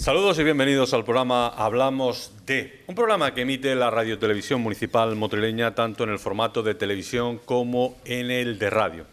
Saludos y bienvenidos al programa Hablamos de, un programa que emite la Radiotelevisión Municipal Motrileña tanto en el formato de televisión como en el de radio.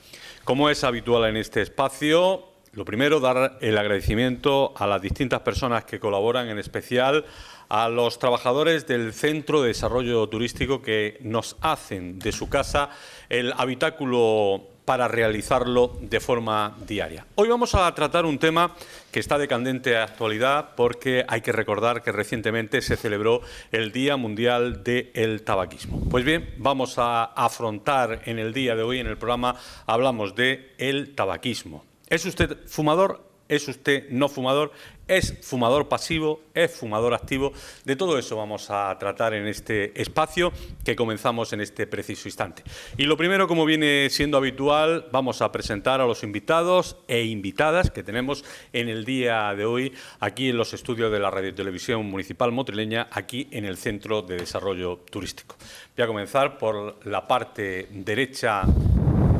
Como es habitual en este espacio, lo primero, dar el agradecimiento a las distintas personas que colaboran, en especial a los trabajadores del Centro de Desarrollo Turístico que nos hacen de su casa el habitáculo para realizarlo de forma diaria. Hoy vamos a tratar un tema que está de candente actualidad porque hay que recordar que recientemente se celebró el Día Mundial del Tabaquismo. Pues bien, vamos a afrontar en el día de hoy, en el programa, hablamos de el tabaquismo. ¿Es usted fumador? ¿Es usted no fumador? ¿Es fumador pasivo? ¿Es fumador activo? De todo eso vamos a tratar en este espacio que comenzamos en este preciso instante. Y lo primero, como viene siendo habitual, vamos a presentar a los invitados e invitadas que tenemos en el día de hoy aquí en los estudios de la Radiotelevisión Municipal Motrileña, aquí en el Centro de Desarrollo Turístico. Voy a comenzar por la parte derecha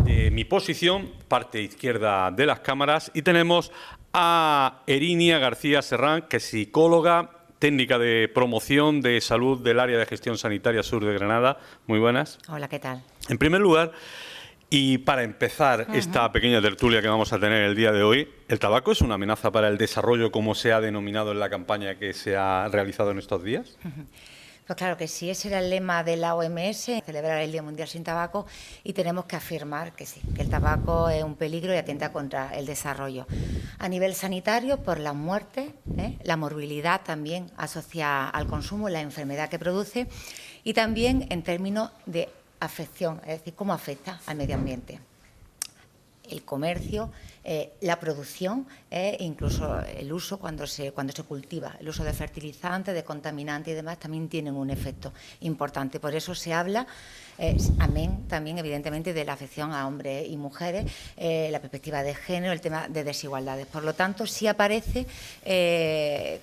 de mi posición, parte izquierda de las cámaras, y tenemos a Erinia García Serrán, que es psicóloga, técnica de promoción de salud del área de gestión sanitaria sur de Granada. Muy buenas. Hola, ¿qué tal? En primer lugar, y para empezar esta pequeña tertulia que vamos a tener el día de hoy, ¿el tabaco es una amenaza para el desarrollo, como se ha denominado en la campaña que se ha realizado en estos días? Pues claro que sí, ese era el lema de la OMS, celebrar el Día Mundial sin Tabaco, y tenemos que afirmar que sí, que el tabaco es un peligro y atenta contra el desarrollo. A nivel sanitario, por la muerte, la morbilidad también asociada al consumo, la enfermedad que produce, y también en términos de afección, es decir, cómo afecta al medio ambiente. El comercio, la producción, incluso el uso cuando se cultiva, el uso de fertilizantes, de contaminantes y demás, también tienen un efecto importante. Por eso se habla, también evidentemente, de la afección a hombres y mujeres, la perspectiva de género, el tema de desigualdades. Por lo tanto, sí aparece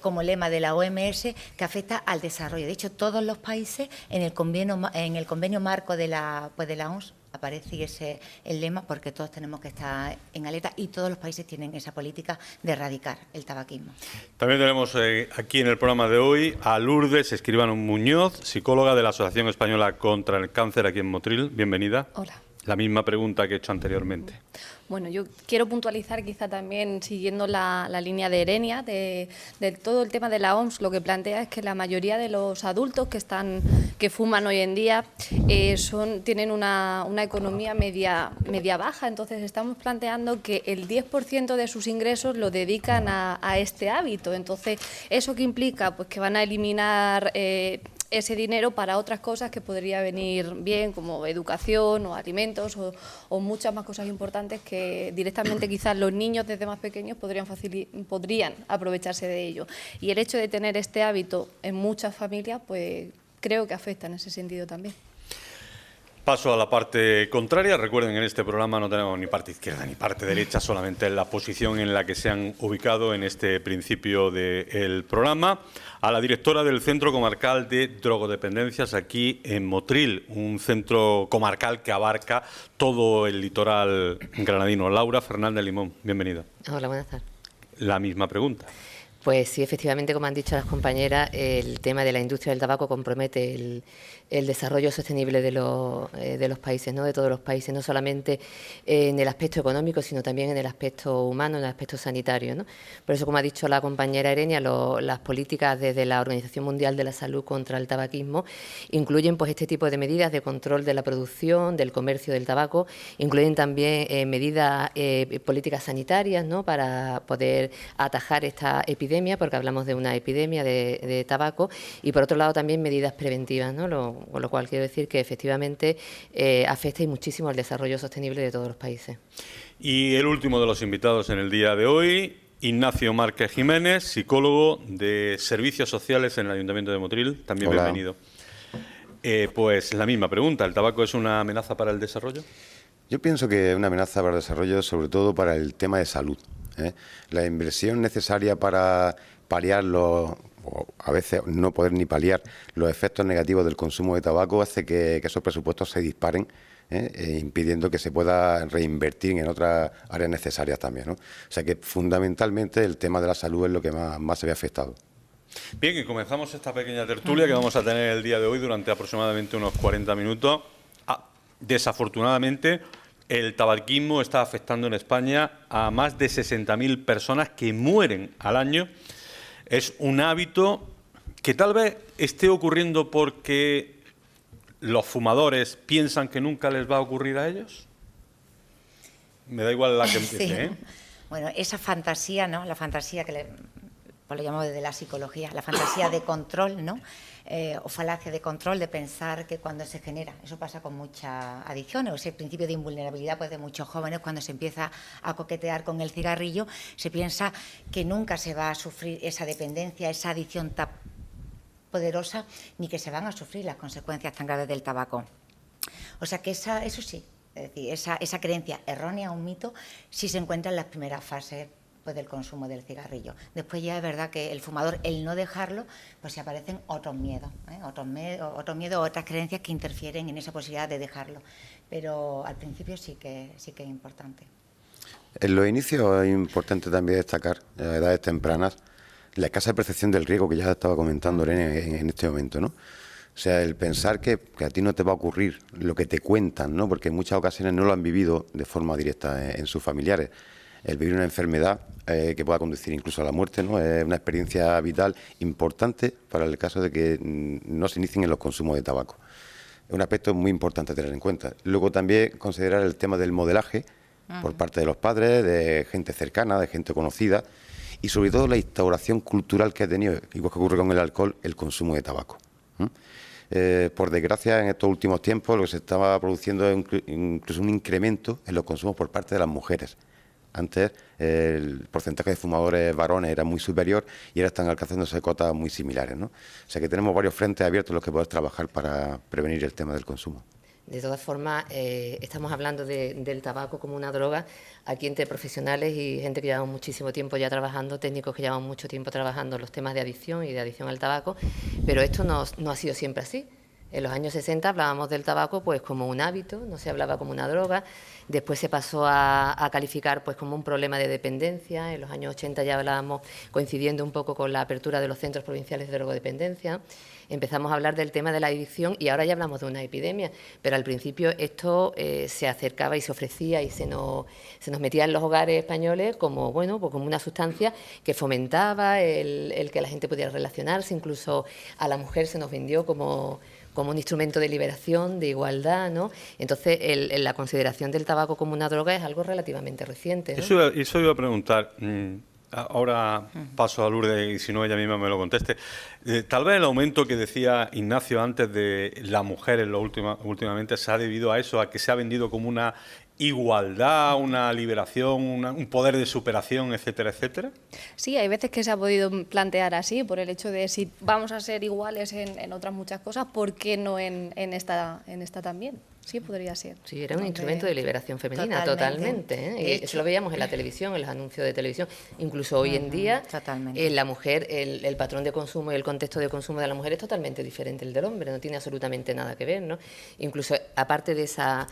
como lema de la OMS que afecta al desarrollo. De hecho, todos los países en el convenio marco de la OMS aparece ese el lema, porque todos tenemos que estar en alerta y todos los países tienen esa política de erradicar el tabaquismo. También tenemos aquí en el programa de hoy a Lourdes Escribano Muñoz, psicóloga de la Asociación Española contra el Cáncer aquí en Motril. Bienvenida. Hola. La misma pregunta que he hecho anteriormente. Bueno, yo quiero puntualizar quizá también, siguiendo la línea de Erenia, de todo el tema de la OMS, lo que plantea es que la mayoría de los adultos que fuman hoy en día tienen una economía media baja, entonces estamos planteando que el 10% de sus ingresos lo dedican a este hábito. Entonces, ¿eso qué implica? Pues que van a eliminar ese dinero para otras cosas que podría venir bien, como educación o alimentos o muchas más cosas importantes que directamente quizás los niños desde más pequeños podrían aprovecharse de ello. Y el hecho de tener este hábito en muchas familias, pues creo que afecta en ese sentido también. Paso a la parte contraria. Recuerden que en este programa no tenemos ni parte izquierda ni parte derecha, solamente la posición en la que se han ubicado en este principio del programa. A la directora del Centro Comarcal de Drogodependencias aquí en Motril, un centro comarcal que abarca todo el litoral granadino. Laura Fernández Limón, bienvenida. Hola, buenas tardes. La misma pregunta. Pues sí, efectivamente, como han dicho las compañeras, el tema de la industria del tabaco compromete el desarrollo sostenible de los países, ¿no? De todos los países, no solamente en el aspecto económico, sino también en el aspecto humano, en el aspecto sanitario, ¿no? Por eso, como ha dicho la compañera Erenia, las políticas desde la Organización Mundial de la Salud contra el tabaquismo incluyen pues este tipo de medidas de control de la producción, del comercio del tabaco, incluyen también medidas políticas sanitarias, ¿no? Para poder atajar esta epidemia, porque hablamos de una epidemia de tabaco, y por otro lado también medidas preventivas, ¿no? Con lo cual quiero decir que efectivamente afecta y muchísimo al desarrollo sostenible de todos los países. Y el último de los invitados en el día de hoy, Ignacio Márquez Jiménez, psicólogo de Servicios Sociales en el Ayuntamiento de Motril. También Hola. Bienvenido. Pues la misma pregunta, ¿el tabaco es una amenaza para el desarrollo? Yo pienso que es una amenaza para el desarrollo, sobre todo para el tema de salud, ¿eh? La inversión necesaria para paliar o a veces no poder ni paliar los efectos negativos del consumo de tabaco hace que esos presupuestos se disparen impidiendo que se pueda reinvertir en otras áreas necesarias también, ¿no? O sea que fundamentalmente el tema de la salud es lo que más se ve afectado. Bien, y comenzamos esta pequeña tertulia que vamos a tener el día de hoy durante aproximadamente unos 40 minutos. Desafortunadamente, el tabaquismo está afectando en España a más de 60.000 personas que mueren al año. Es un hábito que tal vez esté ocurriendo porque los fumadores piensan que nunca les va a ocurrir a ellos. Me da igual la que empiece, Sí. ¿eh? Bueno, esa fantasía, ¿no? La fantasía pues lo llamamos desde la psicología, la fantasía de control, ¿no? O falacia de control, de pensar que cuando se genera, eso pasa con muchas adicciones, o ese principio de invulnerabilidad pues de muchos jóvenes cuando se empieza a coquetear con el cigarrillo, se piensa que nunca se va a sufrir esa dependencia, esa adicción tan poderosa, ni que se van a sufrir las consecuencias tan graves del tabaco. O sea que eso sí, es decir, esa creencia errónea, un mito, sí se encuentra en las primeras fases pues, del consumo del cigarrillo. Después ya es verdad que el fumador, el no dejarlo, pues se aparecen otros miedos, otros miedos, otras creencias que interfieren en esa posibilidad de dejarlo. Pero al principio sí que es importante. En los inicios es importante también destacar, a edades tempranas, la escasa percepción del riesgo que ya estaba comentando Irene en este momento, ¿no? O sea, el pensar que a ti no te va a ocurrir lo que te cuentan, ¿no? Porque en muchas ocasiones no lo han vivido de forma directa en sus familiares. El vivir una enfermedad que pueda conducir incluso a la muerte, ¿no? Es una experiencia vital importante para el caso de que no se inicien en los consumos de tabaco. Es un aspecto muy importante a tener en cuenta. Luego también considerar el tema del modelaje por parte de los padres, de gente cercana, de gente conocida y sobre todo la instauración cultural que ha tenido, igual que ocurre con el alcohol, el consumo de tabaco. Por desgracia, en estos últimos tiempos lo que se estaba produciendo es incluso un incremento en los consumos por parte de las mujeres. Antes el porcentaje de fumadores varones era muy superior y ahora están alcanzándose cotas muy similares, ¿no? O sea que tenemos varios frentes abiertos en los que poder trabajar para prevenir el tema del consumo. De todas formas, estamos hablando del tabaco como una droga. Aquí entre profesionales y gente que llevamos muchísimo tiempo ya trabajando, técnicos que llevan mucho tiempo trabajando los temas de adicción y de adicción al tabaco, pero esto no ha sido siempre así. En los años 60 hablábamos del tabaco pues como un hábito, no se hablaba como una droga. Después se pasó a calificar pues como un problema de dependencia. En los años 80 ya hablábamos, coincidiendo un poco con la apertura de los centros provinciales de drogodependencia. Empezamos a hablar del tema de la adicción y ahora ya hablamos de una epidemia, pero al principio esto se acercaba y se ofrecía y se nos metía en los hogares españoles como, bueno, pues como una sustancia que fomentaba el que la gente pudiera relacionarse, incluso a la mujer se nos vendió como un instrumento de liberación, de igualdad, ¿no? Entonces, la consideración del tabaco como una droga es algo relativamente reciente, ¿no? Eso iba a preguntar. Ahora paso a Lourdes y si no ella misma me lo conteste. Tal vez el aumento que decía Ignacio antes de la mujer últimamente se ha debido a eso, a que se ha vendido como una igualdad, una liberación, un poder de superación, etcétera, etcétera. Sí, hay veces que se ha podido plantear así, por el hecho de si vamos a ser iguales en otras muchas cosas, ¿por qué no en esta también? Sí, podría ser. Sí, era un instrumento de liberación femenina, totalmente. Y eso lo veíamos en la televisión, en los anuncios de televisión. Incluso hoy en día, la mujer, el patrón de consumo y el contexto de consumo de la mujer es totalmente diferente al del hombre, no tiene absolutamente nada que ver, ¿no? Incluso, aparte de esa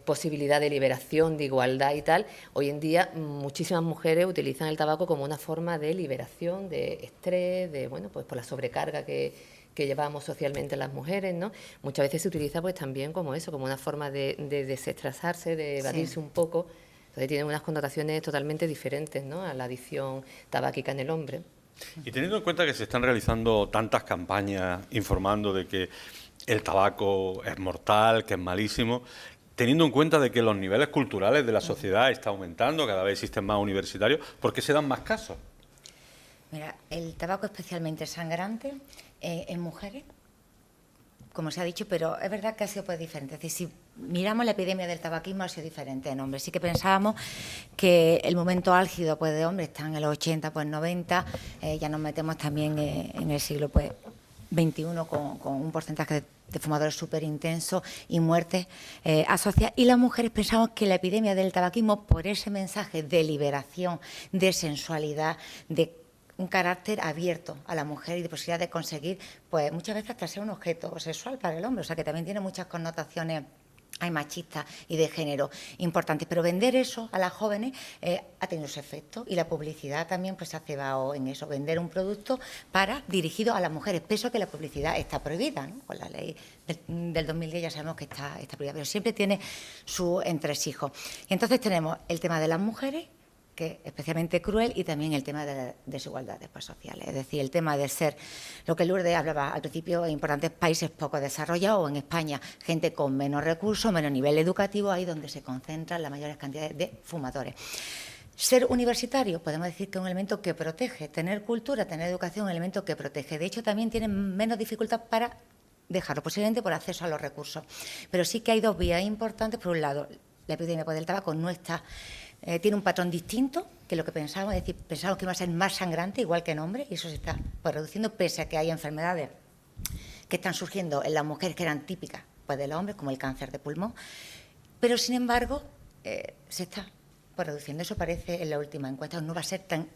posibilidad de liberación, de igualdad y tal, hoy en día muchísimas mujeres utilizan el tabaco como una forma de liberación, de estrés, de, bueno, pues por la sobrecarga que llevamos socialmente las mujeres, ¿no? Muchas veces se utiliza pues también como eso, como una forma de desestresarse, de evadirse un poco. Entonces tienen unas connotaciones totalmente diferentes, ¿no?, a la adicción tabáquica en el hombre. Y teniendo en cuenta que se están realizando tantas campañas informando de que el tabaco es mortal, que es malísimo, teniendo en cuenta de que los niveles culturales de la sociedad están aumentando, cada vez existen más universitarios, ¿por qué se dan más casos? Mira, el tabaco especialmente sangrante en mujeres, como se ha dicho, pero es verdad que ha sido pues diferente. Es decir, si miramos la epidemia del tabaquismo ha sido diferente en hombres. Sí que pensábamos que el momento álgido pues de hombres está en los 80, pues 90, ya nos metemos también en el siglo pues 21 con un porcentaje de fumadores súper intenso y muertes asociadas. Y las mujeres pensamos que la epidemia del tabaquismo, por ese mensaje de liberación, de sensualidad, de un carácter abierto a la mujer y de posibilidad de conseguir, pues muchas veces hasta ser un objeto sexual para el hombre, o sea que también tiene muchas connotaciones hay machistas y de género importantes, pero vender eso a las jóvenes ha tenido su efecto, y la publicidad también pues se ha cebado en eso, vender un producto dirigido a las mujeres, pese a que la publicidad está prohibida, ¿no? Con la ley del 2010 ya sabemos que está prohibida, pero siempre tiene su entresijo. Y entonces tenemos el tema de las mujeres, que es especialmente cruel, y también el tema de las desigualdades sociales. Es decir, el tema de ser, lo que Lourdes hablaba al principio, en importantes países poco desarrollados, o en España, gente con menos recursos, menos nivel educativo, ahí donde se concentran las mayores cantidades de fumadores. Ser universitario, podemos decir que es un elemento que protege. Tener cultura, tener educación, es un elemento que protege. De hecho, también tienen menos dificultad para dejarlo, posiblemente por acceso a los recursos. Pero sí que hay dos vías importantes. Por un lado, la epidemia del tabaco no está... tiene un patrón distinto que lo que pensábamos, es decir, pensábamos que iba a ser más sangrante, igual que en hombres, y eso se está reduciendo, pese a que hay enfermedades que están surgiendo en las mujeres que eran típicas de los hombres, como el cáncer de pulmón, pero sin embargo se está reduciendo. Eso parece en la última encuesta, no va a ser tan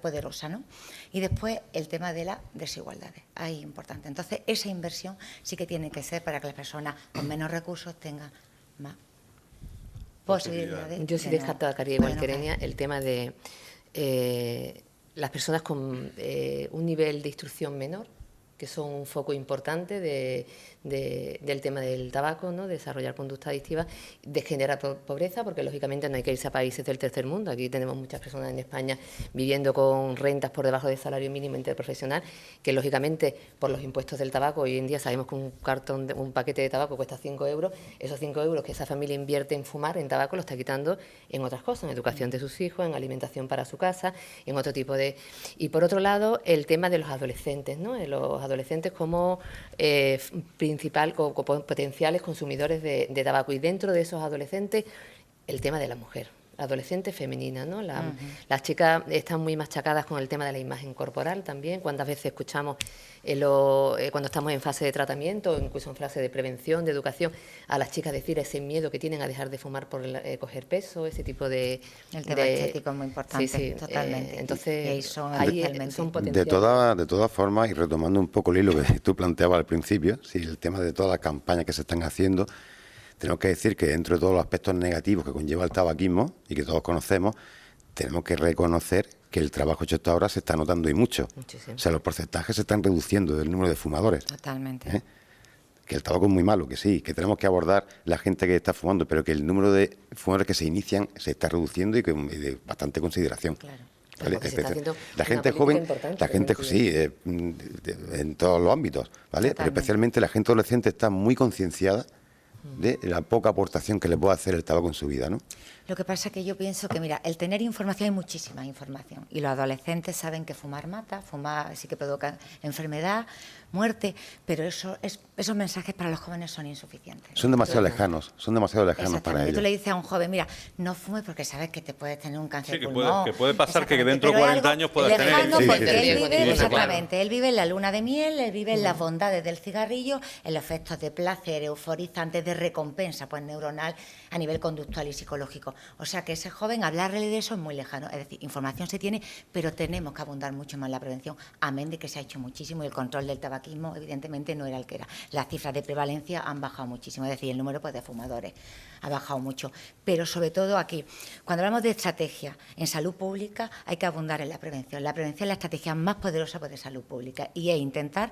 poderosa, ¿no? Y después el tema de las desigualdades, ahí importante. Entonces esa inversión sí que tiene que ser para que las personas con menos recursos tengan más posibilidades. Yo sí destacaría, igual que Erenia, el tema de las personas con un nivel de instrucción menor, que son un foco importante del tema del tabaco, ¿no? De desarrollar conductas adictivas, de generar pobreza, porque lógicamente no hay que irse a países del tercer mundo. Aquí tenemos muchas personas en España viviendo con rentas por debajo del salario mínimo interprofesional, que lógicamente por los impuestos del tabaco, hoy en día sabemos que un paquete de tabaco cuesta 5 euros, esos 5 euros que esa familia invierte en fumar, en tabaco, lo está quitando en otras cosas, en educación de sus hijos, en alimentación para su casa, en otro tipo de... Y por otro lado, el tema de los adolescentes, ¿no? Los adolescentes como potenciales consumidores de tabaco, y dentro de esos adolescentes el tema de la mujer, adolescente femenina, ¿no? Las chicas están muy machacadas con el tema de la imagen corporal también. Cuántas veces escuchamos cuando estamos en fase de tratamiento, incluso en fase de prevención, de educación, a las chicas decir ese miedo que tienen a dejar de fumar por coger peso, ese tipo de... El tema estético es muy importante, sí, totalmente. Entonces, son de todas formas, y retomando un poco el hilo que tú planteabas al principio, sí, el tema de todas las campañas que se están haciendo, tenemos que decir que dentro de todos los aspectos negativos que conlleva el tabaquismo y que todos conocemos, tenemos que reconocer que el trabajo hecho hasta ahora se está notando y mucho. Muchísimo. O sea, los porcentajes se están reduciendo del número de fumadores. Totalmente. Que el tabaco es muy malo, que sí, que tenemos que abordar la gente que está fumando, pero que el número de fumadores que se inician se está reduciendo y de bastante consideración. Claro. ¿Vale? La gente joven, la gente sí, en todos los ámbitos, ¿vale? Totalmente. Pero especialmente la gente adolescente está muy concienciada de la poca aportación que le puede hacer el tabaco en su vida, ¿no? Lo que pasa es que yo pienso que, mira, el tener información, hay muchísima información, y los adolescentes saben que fumar mata, fumar sí que provoca enfermedad, muerte, pero esos mensajes para los jóvenes son insuficientes. Son demasiado lejanos para ellos. Tú le dices a un joven, mira, no fumes porque sabes que te puedes tener un cáncer de pulmón. Que puede pasar que dentro de 40 años puedas tener... Lejano, porque él vive, Sí, exactamente, él vive en la luna de miel, él vive en las bondades del cigarrillo, en los efectos de placer, euforizantes, de recompensa, pues neuronal, a nivel conductual y psicológico. O sea que ese joven, hablarle de eso es muy lejano. Es decir, información se tiene, pero tenemos que abundar mucho más en la prevención, amén de que se ha hecho muchísimo, y el control del tabaquismo evidentemente no era el que era. Las cifras de prevalencia han bajado muchísimo, es decir, el número de fumadores ha bajado mucho. Pero sobre todo aquí, cuando hablamos de estrategia en salud pública, hay que abundar en la prevención. La prevención es la estrategia más poderosa de salud pública, y es intentar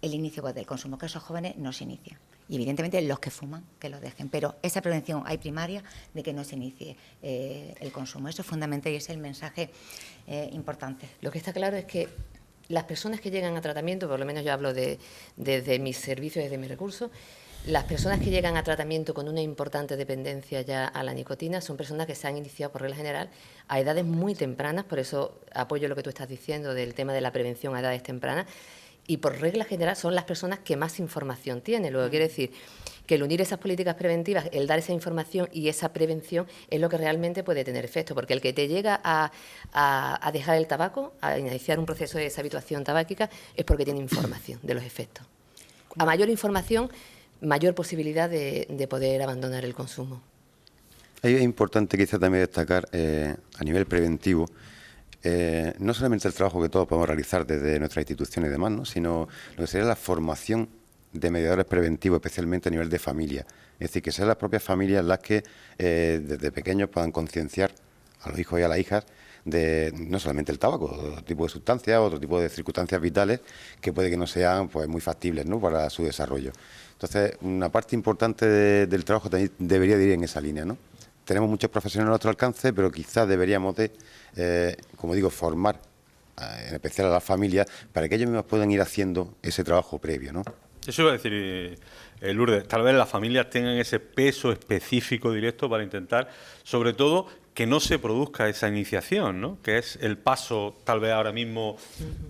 el inicio del consumo, que esos jóvenes no se inician. Y evidentemente los que fuman, que lo dejen. Pero esa prevención hay primaria de que no se inicie el consumo. Eso es fundamental y es el mensaje importante. Lo que está claro es que las personas que llegan a tratamiento, por lo menos yo hablo desde mis servicios, desde mis recursos, las personas que llegan a tratamiento con una importante dependencia ya a la nicotina son personas que se han iniciado, por regla general, a edades muy tempranas. Por eso apoyo lo que tú estás diciendo del tema de la prevención a edades tempranas. Y por regla general son las personas que más información tienen. Luego quiere decir que el unir esas políticas preventivas, el dar esa información y esa prevención es lo que realmente puede tener efecto, porque el que te llega a dejar el tabaco, a iniciar un proceso de deshabituación tabáquica, es porque tiene información de los efectos. A mayor información, mayor posibilidad de poder abandonar el consumo. Ahí es importante quizá también destacar a nivel preventivo no solamente el trabajo que todos podemos realizar desde nuestras instituciones y demás, ¿no? Sino lo que sería la formación de mediadores preventivos, especialmente a nivel de familia. Es decir, que sean las propias familias las que desde pequeños puedan concienciar a los hijos y a las hijas de no solamente el tabaco, otro tipo de sustancias, otro tipo de circunstancias vitales que puede que no sean pues muy factibles, ¿no?, para su desarrollo. Entonces, una parte importante del trabajo también debería de ir en esa línea, ¿no? Tenemos muchos profesionales a nuestro alcance, pero quizás deberíamos de, como digo, formar en especial a las familias para que ellos mismos puedan ir haciendo ese trabajo previo, ¿no? Eso iba a decir, Lourdes, tal vez las familias tengan ese peso específico directo para intentar, sobre todo, que no se produzca esa iniciación, ¿no?, que es el paso tal vez ahora mismo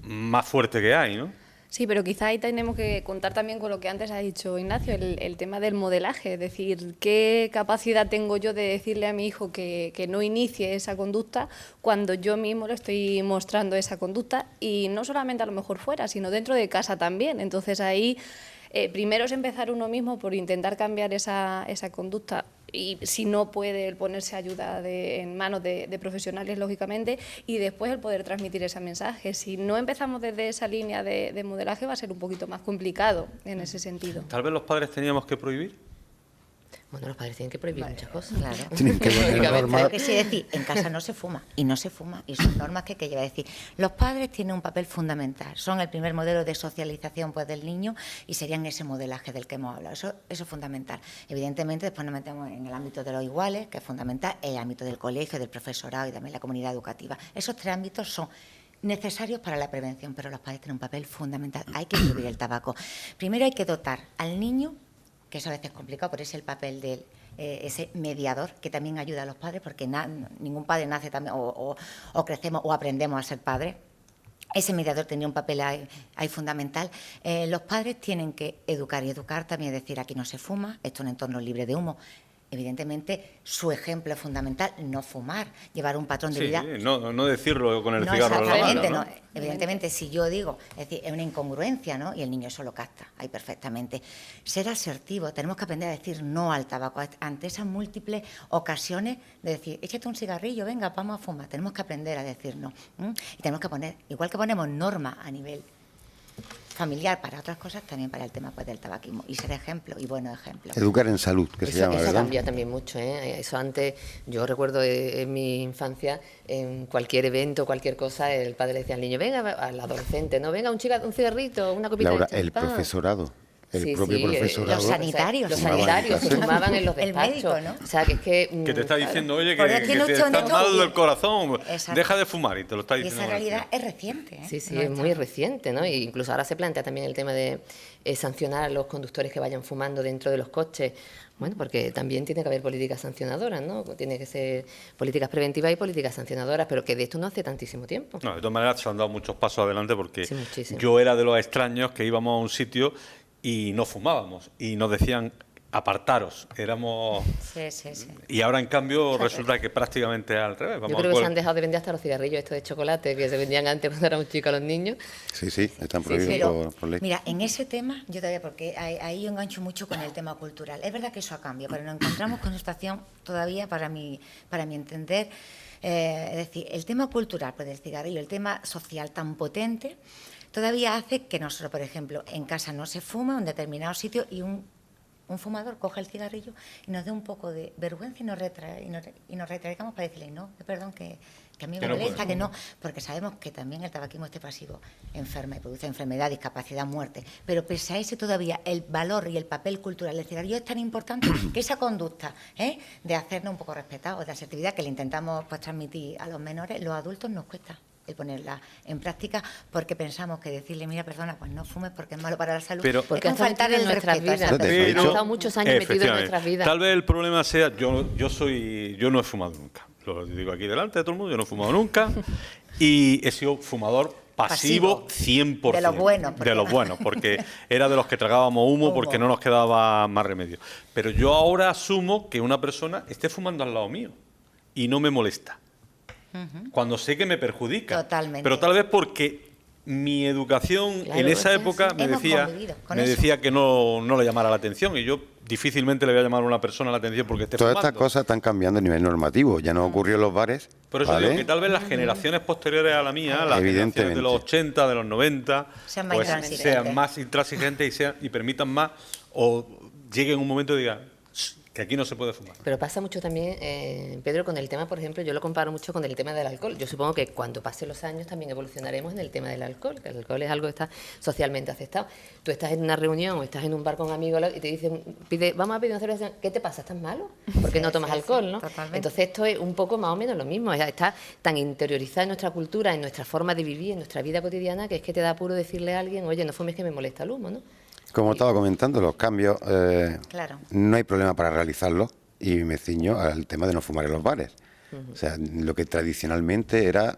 más fuerte que hay, ¿no? Sí, pero quizá ahí tenemos que contar también con lo que antes ha dicho Ignacio, el tema del modelaje, es decir, qué capacidad tengo yo de decirle a mi hijo que no inicie esa conducta cuando yo mismo le estoy mostrando esa conducta, y no solamente a lo mejor fuera, sino dentro de casa también. Entonces ahí primero es empezar uno mismo por intentar cambiar esa conducta, y si no puede, el ponerse ayuda en manos de profesionales, lógicamente, y después el poder transmitir ese mensaje. Si no empezamos desde esa línea de modelaje, va a ser un poquito más complicado en ese sentido. Tal vez los padres teníamos que prohibir. Bueno, los padres tienen que prohibir muchas cosas. Claro. Tienen que poner Lógicamente. normas. Claro que sí, decir, en casa no se fuma, y no se fuma, y son normas que lleva a decir. Los padres tienen un papel fundamental, son el primer modelo de socialización pues del niño, y serían ese modelaje del que hemos hablado. Eso es fundamental. Evidentemente, después nos metemos en el ámbito de los iguales, que es fundamental, el ámbito del colegio, del profesorado y también la comunidad educativa. Esos tres ámbitos son necesarios para la prevención, pero los padres tienen un papel fundamental. Hay que prohibir el tabaco. Primero hay que dotar al niño, que eso a veces es complicado, pero es el papel del ese mediador que también ayuda a los padres, porque ningún padre nace también, o crecemos o aprendemos a ser padres. Ese mediador tenía un papel ahí fundamental. Los padres tienen que educar, y educar también es decir, aquí no se fuma, esto es un entorno libre de humo. Evidentemente, su ejemplo es fundamental, no fumar, llevar un patrón de vida. No decirlo con el No, cigarro en la exactamente, mano, ¿no? no. Evidentemente, si yo digo, es decir, es una incongruencia, ¿no?, y el niño eso lo capta ahí perfectamente. Ser asertivo, tenemos que aprender a decir no al tabaco ante esas múltiples ocasiones de decir, échate un cigarrillo, venga, vamos a fumar. Tenemos que aprender a decir no. Y tenemos que poner, igual que ponemos normas a nivel familiar para otras cosas, también para el tema pues del tabaquismo, y ser ejemplo y buenos ejemplos. Educar en salud, que se llama, Eso ¿verdad? cambia también mucho, ¿eh? Eso antes, yo recuerdo en mi infancia, en cualquier evento, cualquier cosa, el padre le decía al niño, venga, al adolescente, no, venga, un cigarrito, una copita Laura, de el champán. profesorado. El Sí, propio sí, profesorado. los sanitarios. Los Fumaban en sanitarios se clase. fumaban en los El despachos. médico, ¿no? O sea, que es que... Que te está claro. diciendo, oye, Porque que aquí te no estás esto- mal del corazón, Exacto. deja de fumar, y te lo está Y diciendo. esa con el realidad cigarro. es reciente, ¿eh? Sí, sí, No es muy está- reciente, ¿no? E incluso ahora se plantea también el tema de sancionar a los conductores que vayan fumando dentro de los coches. Bueno, porque también tiene que haber políticas sancionadoras, ¿no? Tiene que ser políticas preventivas y políticas sancionadoras, pero que de esto no hace tantísimo tiempo. No, de todas maneras se han dado muchos pasos adelante, porque Sí, muchísimo. yo era de los extraños que íbamos a un sitio y no fumábamos, y nos decían apartaros, éramos... Sí, sí, sí. Y ahora en cambio resulta que prácticamente al revés. Yo Vamos creo al que se cole- han dejado de vender hasta los cigarrillos estos de chocolate que se vendían antes cuando éramos chicos a los niños. Sí, sí, están Sí, prohibidos Pero, por ley. mira, en ese tema, yo todavía, porque ahí yo engancho mucho con el tema cultural. Es verdad que eso ha cambiado, pero nos encontramos con una situación todavía, para mi entender, es decir, el tema cultural, pues del cigarrillo, el tema social tan potente, todavía hace que nosotros, por ejemplo, en casa no se fuma en un determinado sitio y un fumador coge el cigarrillo y nos dé un poco de vergüenza y nos retraigamos para decirle, no, perdón, que a mí me Que no molesta, puedes. que no, porque sabemos que también el tabaquismo este pasivo enferma y produce enfermedad, discapacidad, muerte, pero pese a ese todavía el valor y el papel cultural del cigarrillo es tan importante que esa conducta de hacernos un poco respetados, de asertividad que le intentamos pues transmitir a los menores, los adultos nos cuesta el ponerla en práctica, porque pensamos que decirle, mira, perdona, pues no fumes porque es malo para la salud, Pero- es Porque como está faltar metido el en nuestras respeto a esa vidas. Pero- persona. Han estado muchos años metidos en Efectivamente. nuestras vidas. Tal vez el problema sea, yo no he fumado nunca, lo digo aquí delante de todo el mundo, yo no he fumado nunca, y he sido fumador pasivo 100%. De los buenos, De los buenos, porque era de los que tragábamos humo porque no nos quedaba más remedio. Pero yo ahora asumo que una persona esté fumando al lado mío y no me molesta. Cuando sé que me perjudica. Totalmente. Pero tal vez porque mi educación Claro, en esa sí, época sí, me hemos decía, convivido con me eso. decía que no le llamara la atención, y yo difícilmente le voy a llamar a una persona la atención porque esté Todas fumando. estas cosas están cambiando a nivel normativo. Ya no ocurrió en los bares. Por eso ¿vale? digo que tal vez las generaciones posteriores a la mía, las generaciones de los 80, de los 90, Sean más pues intransigentes. sean más intransigentes y permitan más, o lleguen un momento y digan que aquí no se puede fumar. Pero pasa mucho también, Pedro, con el tema, por ejemplo, yo lo comparo mucho con el tema del alcohol. Yo supongo que cuando pasen los años también evolucionaremos en el tema del alcohol, que el alcohol es algo que está socialmente aceptado. Tú estás en una reunión o estás en un bar con amigos y te dicen, vamos a pedir una cerveza, ¿qué te pasa? ¿Estás malo? Porque no tomas alcohol, ¿no? Totalmente. Entonces esto es un poco más o menos lo mismo, está tan interiorizado en nuestra cultura, en nuestra forma de vivir, en nuestra vida cotidiana, que es que te da apuro decirle a alguien, oye, no fumes que me molesta el humo, ¿no? Como estaba comentando, los cambios, Claro. no hay problema para realizarlos, y me ciño al tema de no fumar en los bares. O sea, lo que tradicionalmente era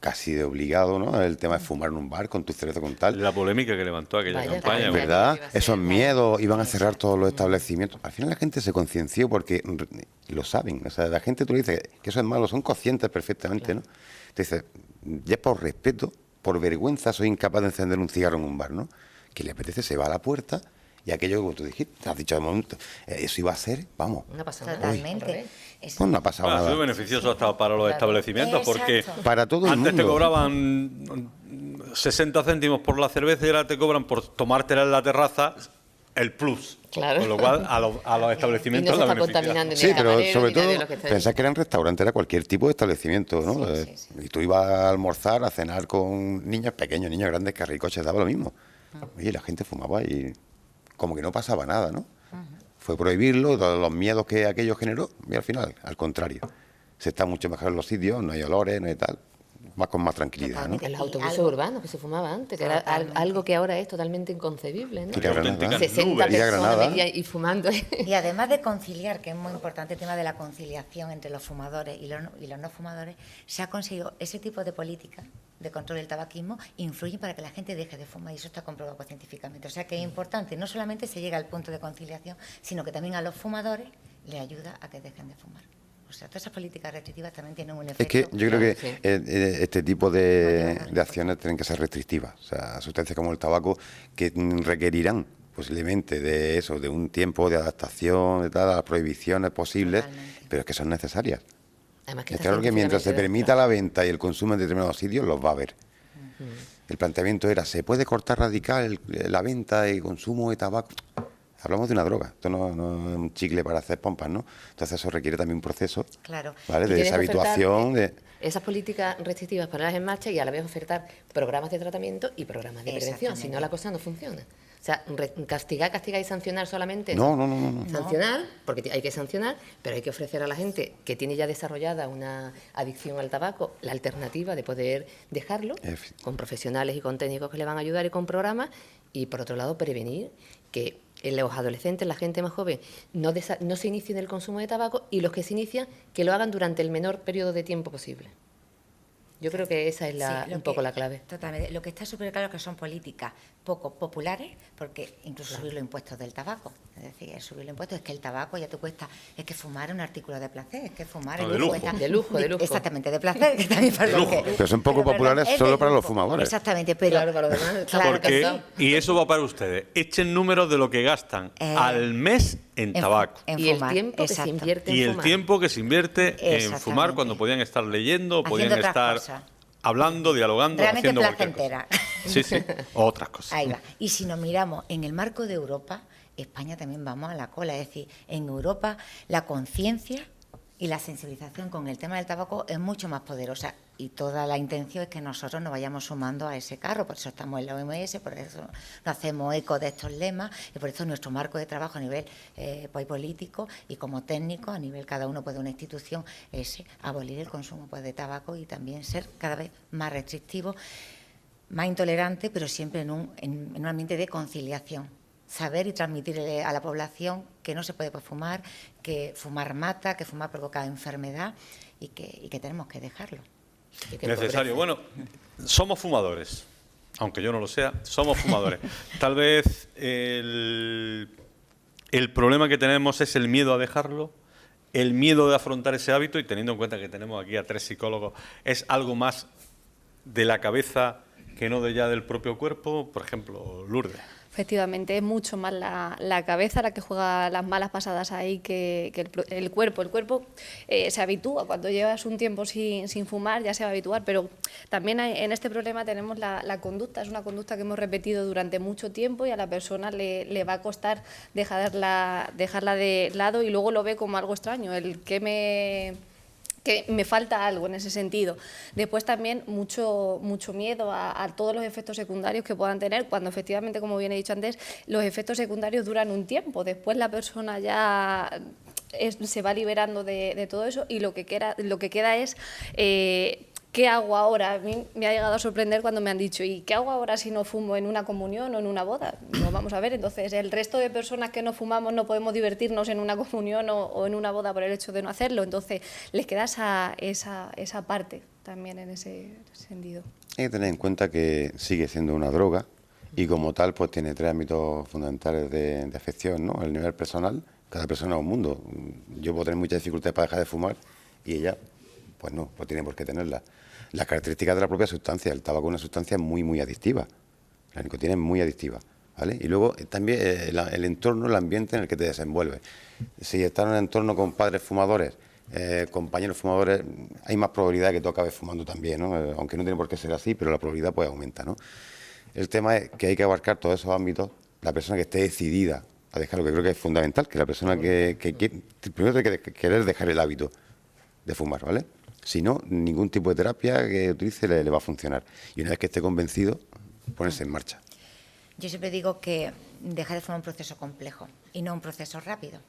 casi de obligado, ¿no? El tema de fumar en un bar con tu cerveza con tal. La polémica que levantó aquella Vaya, campaña. también, ¿Verdad? iba a ser, Esos claro. miedos, iban a cerrar todos los establecimientos. Al final la gente se concienció porque lo saben. O sea, la gente, tú le dices que eso es malo, son conscientes perfectamente, ¿no? Te dices, ya por respeto, por vergüenza, soy incapaz de encender un cigarro en un bar, ¿no? Que le apetece, se va a la puerta y aquello que tú dijiste, has dicho de momento, eso iba a ser, vamos. No pasa nada. Totalmente. Pues no ha pasado Ha sido nada. beneficioso hasta para los Claro. establecimientos, porque Exacto. Para todo el antes te mundo. cobraban 60 céntimos por la cerveza y ahora te cobran por tomártela en la terraza el plus. Claro. Con lo cual a los establecimientos Y no se la está beneficia. contaminando ni Sí, el pero camarero, sobre ni nadie de todo los que está pensás que era en restaurante, era cualquier tipo de establecimiento, ¿no? Sí, sí, sí. Y tú ibas a almorzar, a cenar con niños pequeños, niños grandes, carricoches, daba lo mismo. Oye, la gente fumaba y como que no pasaba nada, ¿no? Fue prohibirlo, todos los miedos que aquello generó, y al final, al contrario. Se está mucho mejor en los sitios, no hay olores, no hay tal, más con más tranquilidad, ¿no? Totalmente. En los Y autobuses algo- urbanos que se fumaba antes, que era Totalmente. algo que ahora es totalmente inconcebible, ¿no? Ir a Granada. Auténticas 60 nubes. Ir a personas Granada. metidas y fumando. Y además de conciliar, que es muy importante el tema de la conciliación entre los fumadores y los no fumadores, se ha conseguido ese tipo de políticas de control del tabaquismo influyen para que la gente deje de fumar, y eso está comprobado científicamente. O sea que es importante, no solamente se llega al punto de conciliación, sino que también a los fumadores les ayuda a que dejen de fumar. O sea, todas esas políticas restrictivas también tienen un efecto. Es que yo creo que Sí. este tipo de acciones tienen que ser restrictivas. O sea, sustancias como el tabaco que requerirán posiblemente de eso, de un tiempo de adaptación, de tal, a las prohibiciones posibles, Totalmente. pero es que son necesarias. Además Es claro que mientras se permita la venta y el consumo en determinados sitios, los va a haber. El planteamiento era, ¿se puede cortar radical la venta y consumo de tabaco? Hablamos de una droga, esto no es un chicle para hacer pompas, ¿no? Entonces eso requiere también un proceso, Claro. ¿vale? Y De tienes que deshabituación, ofertar, de... esas políticas restrictivas, ponerlas en marcha y a la vez ofertar programas de tratamiento y programas de prevención. Si Exactamente. no, la cosa no funciona. O sea, castigar y sancionar solamente. No. Sancionar, porque hay que sancionar, pero hay que ofrecer a la gente que tiene ya desarrollada una adicción al tabaco la alternativa de poder dejarlo, con profesionales y con técnicos que le van a ayudar y con programas, y por otro lado prevenir que en los adolescentes, la gente más joven, no se inicie en el consumo de tabaco, y los que se inician, que lo hagan durante el menor periodo de tiempo posible. Yo creo que esa es Sí, un poco la clave. Totalmente. Lo que está súper claro es que son políticas poco populares, porque incluso subir los impuestos del tabaco. Es decir, subir los impuestos es que el tabaco ya te cuesta, es que fumar es un artículo de placer, es que fumar No, es de lujo. cuesta- De lujo. Exactamente, de placer, que también para los que- Pero son poco perdón, populares es solo de para los lujo. fumadores. Exactamente, pero Claro, para los demás, claro que Porque, sí. y eso va para ustedes, echen números de lo que gastan al mes en tabaco. en y fumar, el tiempo que se exacto. invierte Y en el fumar. tiempo que se invierte en Exactamente. fumar cuando podían estar leyendo, Haciendo podían otras estar cosas. hablando, dialogando, Realmente haciendo cualquier placentera. cosa. Sí, sí, o otras cosas. Ahí va. Y si nos miramos en el marco de Europa, España también vamos a la cola. Es decir, en Europa la conciencia y la sensibilización con el tema del tabaco es mucho más poderosa, y toda la intención es que nosotros nos vayamos sumando a ese carro. Por eso estamos en la OMS, por eso nos hacemos eco de estos lemas, y por eso nuestro marco de trabajo a nivel pues, político y como técnico, a nivel cada uno pues, de una institución, es abolir el consumo pues, de tabaco y también ser cada vez más restrictivo, más intolerante, pero siempre en un ambiente de conciliación. Saber y transmitirle a la población que no se puede fumar, que fumar mata, que fumar provoca enfermedad, y que tenemos que dejarlo. Y que Necesario. empobrece. Bueno, somos fumadores, aunque yo no lo sea, somos fumadores. Tal vez el problema que tenemos es el miedo a dejarlo, el miedo de afrontar ese hábito, y teniendo en cuenta que tenemos aquí a 3 psicólogos, es algo más de la cabeza que no de ya del propio cuerpo? Por ejemplo, Lourdes. Efectivamente, es mucho más la cabeza la que juega las malas pasadas ahí que el cuerpo. El cuerpo se habitúa, cuando llevas un tiempo sin fumar ya se va a habituar, pero también en este problema tenemos la conducta. Es una conducta que hemos repetido durante mucho tiempo y a la persona le va a costar dejarla de lado y luego lo ve como algo extraño, que me falta algo en ese sentido. Después también mucho miedo a todos los efectos secundarios que puedan tener, cuando efectivamente, como bien he dicho antes, los efectos secundarios duran un tiempo. Después la persona ya se va liberando de todo eso y lo que queda es... ¿qué hago ahora? A mí me ha llegado a sorprender cuando me han dicho ¿y qué hago ahora si no fumo en una comunión o en una boda? No, vamos a ver, entonces el resto de personas que no fumamos no podemos divertirnos en una comunión o en una boda por el hecho de no hacerlo, entonces les queda esa parte también en ese sentido. Hay que tener en cuenta que sigue siendo una droga y como tal pues tiene 3 ámbitos fundamentales de afección, ¿no? El nivel personal, cada persona es un mundo. Yo puedo tener muchas dificultades para dejar de fumar y ella pues no tiene por qué tenerla. Las características de la propia sustancia. El tabaco es una sustancia muy, muy adictiva. La nicotina es muy adictiva, ¿vale? Y luego también el entorno, el ambiente en el que te desenvuelves. Si estás en un entorno con padres fumadores, compañeros fumadores, hay más probabilidad de que tú acabes fumando también, ¿no? Aunque no tiene por qué ser así, pero la probabilidad pues aumenta, ¿no? El tema es que hay que abarcar todos esos ámbitos. La persona que esté decidida a dejarlo, que creo que es fundamental, que la persona que quiere, primero tiene que querer dejar el hábito de fumar, ¿vale? Si no, ningún tipo de terapia que utilice le va a funcionar. Y una vez que esté convencido, ponerse en marcha. Yo siempre digo que dejar de fumar es un proceso complejo y no un proceso rápido.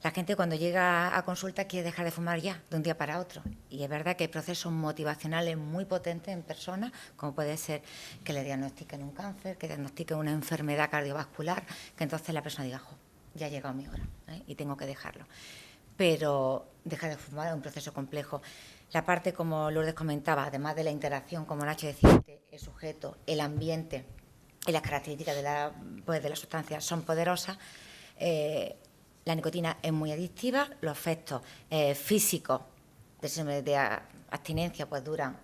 La gente cuando llega a consulta quiere dejar de fumar ya, de un día para otro. Y es verdad que hay procesos motivacionales muy potentes en personas, como puede ser que le diagnostiquen un cáncer, que diagnostiquen una enfermedad cardiovascular, que entonces la persona diga, ya ha llegado mi hora, y tengo que dejarlo. Pero dejar de fumar es un proceso complejo. La parte, como Lourdes comentaba, además de la interacción, como Nacho decía, el sujeto, el ambiente y las características de la sustancia son poderosas. La nicotina es muy adictiva, los efectos físicos de abstinencia pues duran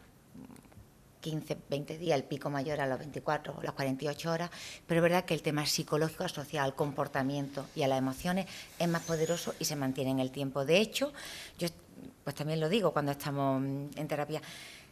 15, 20 días, el pico mayor a los 24 o las 48 horas, pero es verdad que el tema psicológico asociado al comportamiento y a las emociones es más poderoso y se mantiene en el tiempo. De hecho, yo pues también lo digo cuando estamos en terapia,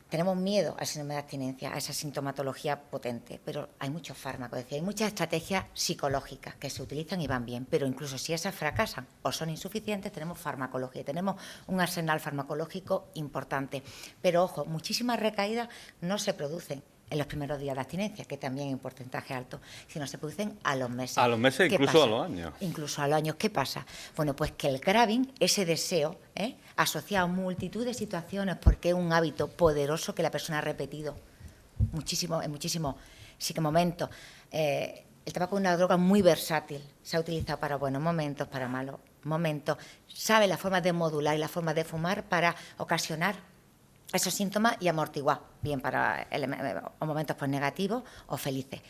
tenemos miedo al síndrome de abstinencia, a esa sintomatología potente, pero hay muchos fármacos, es decir, hay muchas estrategias psicológicas que se utilizan y van bien, pero incluso si esas fracasan o son insuficientes, tenemos farmacología, tenemos un arsenal farmacológico importante. Pero ojo, muchísimas recaídas no se producen en los primeros días de abstinencia, que también hay un porcentaje alto, sino se producen a los meses. A los meses, incluso pasa? A los años. Incluso a los años. ¿Qué pasa? Bueno, pues que el craving, ese deseo, asociado a multitud de situaciones, porque es un hábito poderoso que la persona ha repetido en muchísimos momentos. El tabaco es una droga muy versátil, se ha utilizado para buenos momentos, para malos momentos, sabe la forma de modular y la forma de fumar para ocasionar esos síntomas y amortiguar, bien para momentos pues, negativos o felices.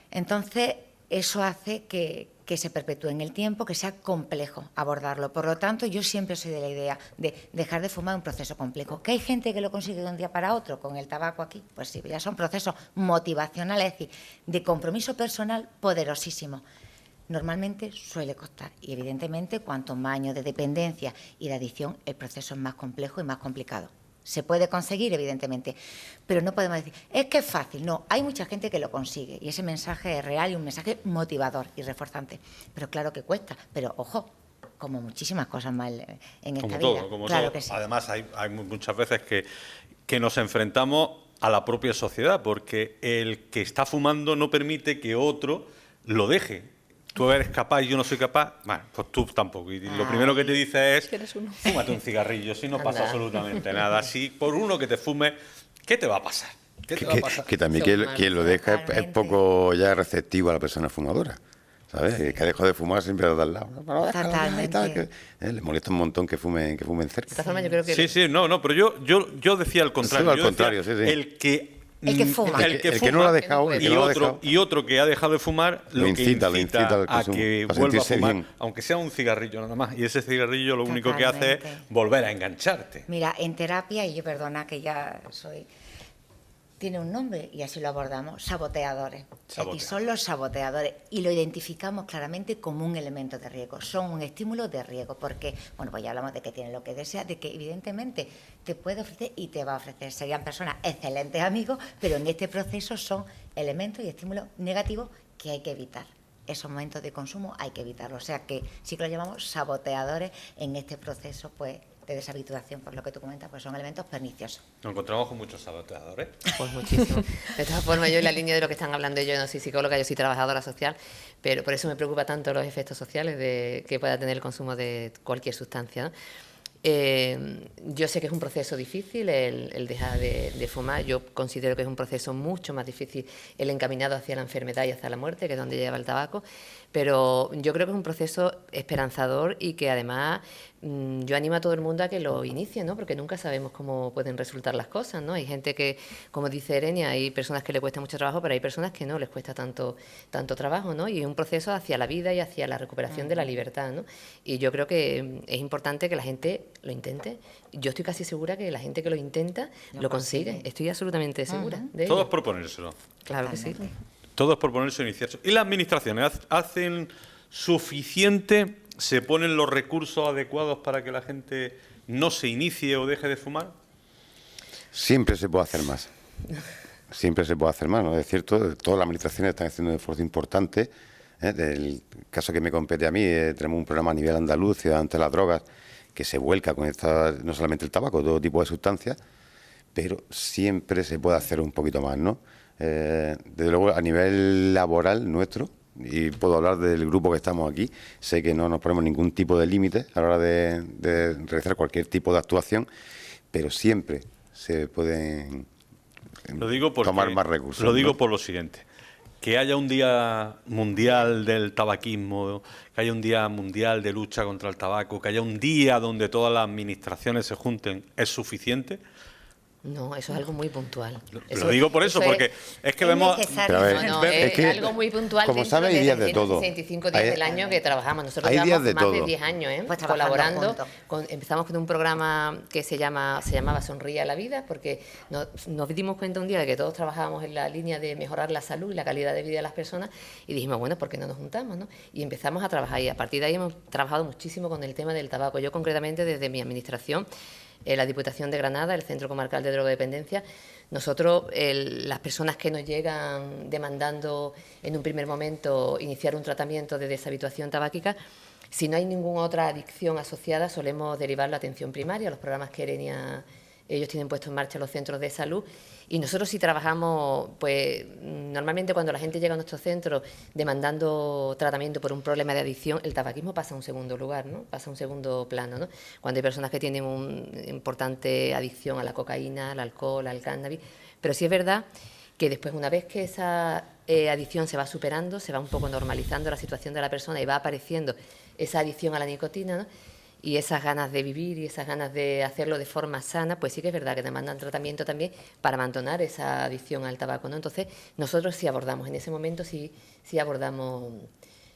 Entonces, eso hace que se perpetúe en el tiempo, que sea complejo abordarlo. Por lo tanto, yo siempre soy de la idea de dejar de fumar un proceso complejo. ¿Que hay gente que lo consigue de un día para otro con el tabaco aquí? Pues sí, ya son procesos motivacionales, es decir, de compromiso personal poderosísimo. Normalmente suele costar y, evidentemente, cuanto más años de dependencia y de adicción, el proceso es más complejo y más complicado. Se puede conseguir, evidentemente, pero no podemos decir, es que es fácil. No, hay mucha gente que lo consigue y ese mensaje es real y un mensaje motivador y reforzante. Pero claro que cuesta, pero ojo, como muchísimas cosas más en esta vida. Como claro todo. Que sí. Además, hay muchas veces que nos enfrentamos a la propia sociedad, porque el que está fumando no permite que otro lo deje. Tú eres capaz y yo no soy capaz, bueno, pues tú tampoco. Y lo primero que te dice es, fúmate un cigarrillo, si no pasa absolutamente nada. Si por uno que te fume, ¿qué te va a pasar? ¿Qué te va a pasar? Que también quien lo deja es poco ya receptivo a la persona fumadora, ¿sabes? Que ha dejado de fumar siempre a al lado. Totalmente. Le molesta un montón que fumen cerca. De esta forma, yo creo que... Sí, no, pero yo decía al contrario. Al contrario, sí. El que fuma. El que no lo ha dejado. Y otro que ha dejado de fumar lo incita a que vuelva a fumar, bien. Aunque sea un cigarrillo nada más. Y ese cigarrillo lo único que hace es volver a engancharte. Mira, en terapia, y yo perdona que ya soy... tiene un nombre y así lo abordamos, saboteadores. Aquí Saboteadores. son los saboteadores y lo identificamos claramente como un elemento de riesgo, son un estímulo de riesgo, porque, bueno, pues ya hablamos de que tienen lo que desea, de que evidentemente te puede ofrecer y te va a ofrecer. Serían personas excelentes amigos, pero en este proceso son elementos y estímulos negativos que hay que evitar. Esos momentos de consumo hay que evitarlos. O sea que sí que lo llamamos saboteadores en este proceso, pues, de deshabituación, por lo que tú comentas, pues son elementos perniciosos. Nos encontramos con muchos saboteadores. Pues muchísimo. De todas formas, yo en la línea de lo que están hablando, yo no soy psicóloga, yo soy trabajadora social, pero por eso me preocupa tanto los efectos sociales que pueda tener el consumo de cualquier sustancia, ¿no? Yo sé que es un proceso difícil el dejar de fumar. Yo considero que es un proceso mucho más difícil el encaminado hacia la enfermedad y hacia la muerte, que es donde lleva el tabaco, pero yo creo que es un proceso esperanzador y que además yo animo a todo el mundo a que lo inicie, ¿no? Porque nunca sabemos cómo pueden resultar las cosas, ¿no? Hay gente que, como dice Erenia, hay personas que le cuesta mucho trabajo, pero hay personas que no les cuesta tanto trabajo, ¿no? Y es un proceso hacia la vida y hacia la recuperación de la libertad, ¿no? Y yo creo que es importante que la gente lo intente. Yo estoy casi segura que la gente que lo intenta lo consigue. Estoy absolutamente segura de ello. Todo es proponérselo. Claro que sí. Todo es proponerse o iniciarse. ¿Y las administraciones hacen suficiente? ¿Se ponen los recursos adecuados para que la gente no se inicie o deje de fumar? Siempre se puede hacer más. Siempre se puede hacer más, ¿no? Es cierto, todas las administraciones están haciendo un esfuerzo importante. Del caso que me compete a mí, tenemos un programa a nivel andaluz, Ciudad ante las drogas, que se vuelca con no solamente el tabaco, todo tipo de sustancias, pero siempre se puede hacer un poquito más, ¿no? Desde luego, a nivel laboral nuestro, y puedo hablar del grupo que estamos aquí, sé que no nos ponemos ningún tipo de límite a la hora de realizar cualquier tipo de actuación, pero siempre se pueden tomar más recursos. Lo digo ¿no? por lo siguiente. Que haya un día mundial del tabaquismo, que haya un día mundial de lucha contra el tabaco, que haya un día donde todas las administraciones se junten, ¿es suficiente? No, eso es algo muy puntual. Lo digo por eso, porque es que es vemos... necesario. Pero a ver, No, es es que, algo muy puntual. como dentro sabe, hay de días de todo. 365 días del año que trabajamos. Nosotros hay días llevamos de más de todo. 10 años Pues trabajando colaborando. juntos. Empezamos con un programa que se llamaba Sonríe a la Vida, porque nos dimos cuenta un día de que todos trabajábamos en la línea de mejorar la salud y la calidad de vida de las personas, y dijimos, bueno, ¿por qué no nos juntamos, no? Y empezamos a trabajar, y a partir de ahí hemos trabajado muchísimo con el tema del tabaco. Yo concretamente, desde mi administración, la Diputación de Granada, el Centro Comarcal de Drogodependencia, nosotros, las personas que nos llegan demandando en un primer momento iniciar un tratamiento de deshabituación tabáquica, si no hay ninguna otra adicción asociada, solemos derivarlo a atención primaria, a los programas que Erenia, ellos tienen puesto en marcha los centros de salud. Y nosotros sí trabajamos, pues normalmente cuando la gente llega a nuestro centro demandando tratamiento por un problema de adicción, el tabaquismo pasa a un segundo lugar, ¿no? Pasa a un segundo plano, ¿no? Cuando hay personas que tienen una importante adicción a la cocaína, al alcohol, al cannabis. Pero sí es verdad que después, una vez que esa adicción se va superando, se va un poco normalizando la situación de la persona y va apareciendo esa adicción a la nicotina, ¿no? Y esas ganas de vivir y esas ganas de hacerlo de forma sana, pues sí que es verdad que demandan tratamiento también para abandonar esa adicción al tabaco, ¿no? Entonces, nosotros sí abordamos, en ese momento sí abordamos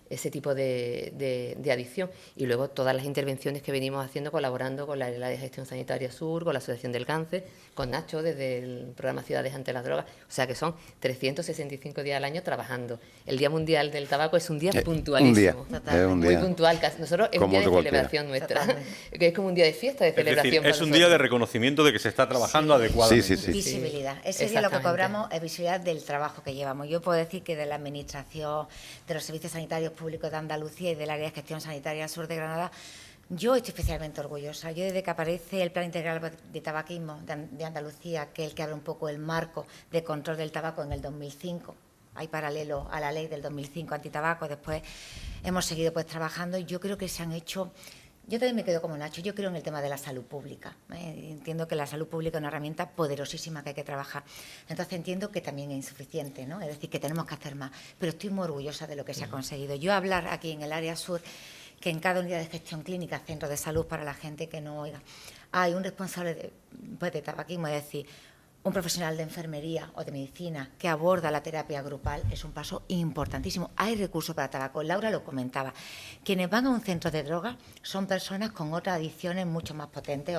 ese tipo de adicción. Y luego todas las intervenciones que venimos haciendo, colaborando con la Área de Gestión Sanitaria Sur, con la Asociación del Cáncer, con Nacho desde el programa Ciudades ante las Drogas. O sea que son 365 días al año trabajando. El Día Mundial del Tabaco es un día puntualísimo. Un día, es un muy día. puntual. Nosotros es un Como día de otro cualquiera. celebración nuestra, Totalmente. que es como un día de fiesta, de Es decir, celebración. es para un nosotros. día de reconocimiento de que se está trabajando adecuadamente. Sí. Visibilidad. Ese día lo que Exactamente. cobramos es visibilidad del trabajo que llevamos. Yo puedo decir que de la Administración de los Servicios Sanitarios Públicos de Andalucía y del Área de Gestión Sanitaria Sur de Granada, yo estoy especialmente orgullosa. Yo, desde que aparece el Plan Integral de Tabaquismo de Andalucía, que es el que abre un poco el marco de control del tabaco en el 2005, hay paralelo a la ley del 2005 antitabaco, después hemos seguido pues trabajando, y yo creo que se han hecho... Yo también me quedo como Nacho, yo creo en el tema de la salud pública. Entiendo que la salud pública es una herramienta poderosísima que hay que trabajar. Entonces entiendo que también es insuficiente, ¿no? Es decir, que tenemos que hacer más. Pero estoy muy orgullosa de lo que se ha conseguido. Yo hablar aquí en el área sur, que en cada unidad de gestión clínica, centro de salud, para la gente que no oiga, hay un responsable de tabaquismo, es decir, un profesional de enfermería o de medicina que aborda la terapia grupal, es un paso importantísimo. Hay recursos para tabaco. Laura lo comentaba. Quienes van a un centro de drogas son personas con otras adicciones mucho más potentes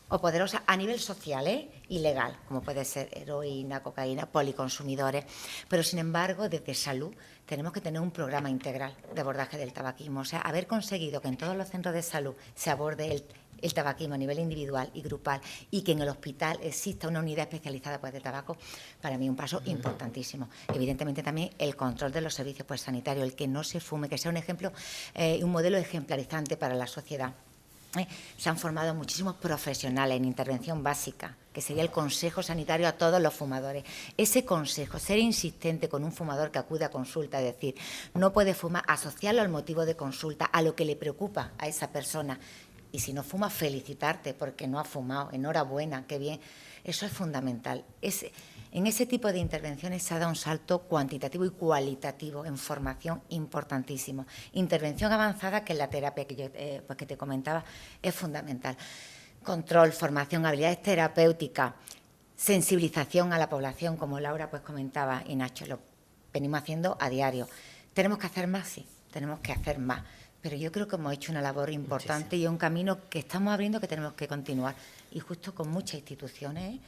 o poderosa a nivel social, y legal, como puede ser heroína, cocaína, policonsumidores. Pero, sin embargo, desde salud tenemos que tener un programa integral de abordaje del tabaquismo. O sea, haber conseguido que en todos los centros de salud se aborde el tabaquismo a nivel individual y grupal y que en el hospital exista una unidad especializada de tabaco, para mí un paso importantísimo. Evidentemente también el control de los servicios sanitarios, el que no se fume, que sea un ejemplo, un modelo ejemplarizante para la sociedad. Se han formado muchísimos profesionales en intervención básica, que sería el consejo sanitario a todos los fumadores. Ese consejo, ser insistente con un fumador que acude a consulta, es decir, no puede fumar, asociarlo al motivo de consulta, a lo que le preocupa a esa persona. Y si no fuma, felicitarte porque no ha fumado, enhorabuena, qué bien. Eso es fundamental. En ese tipo de intervenciones se ha dado un salto cuantitativo y cualitativo en formación importantísimo. Intervención avanzada, que es la terapia que yo que te comentaba, es fundamental. Control, formación, habilidades terapéuticas, sensibilización a la población, como Laura comentaba y Nacho, lo venimos haciendo a diario. ¿Tenemos que hacer más? Sí, tenemos que hacer más. Pero yo creo que hemos hecho una labor importante y un camino que estamos abriendo que tenemos que continuar. Y justo con muchas instituciones,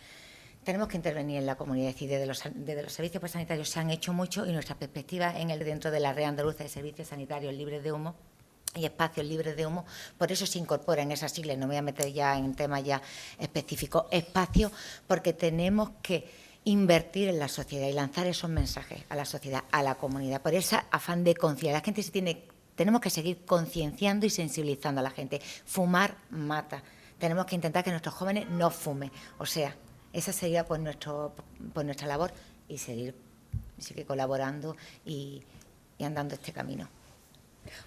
tenemos que intervenir en la comunidad. Es decir, desde los servicios sanitarios se han hecho mucho y nuestras perspectivas dentro de la red andaluza de servicios sanitarios libres de humo y espacios libres de humo, por eso se incorpora en esas siglas, no me voy a meter ya en temas ya específicos, espacios, porque tenemos que invertir en la sociedad y lanzar esos mensajes a la sociedad, a la comunidad, por ese afán de concienciar. La gente tenemos que seguir concienciando y sensibilizando a la gente. Fumar mata. Tenemos que intentar que nuestros jóvenes no fumen. O sea, esa sería nuestra labor y seguir colaborando y andando este camino.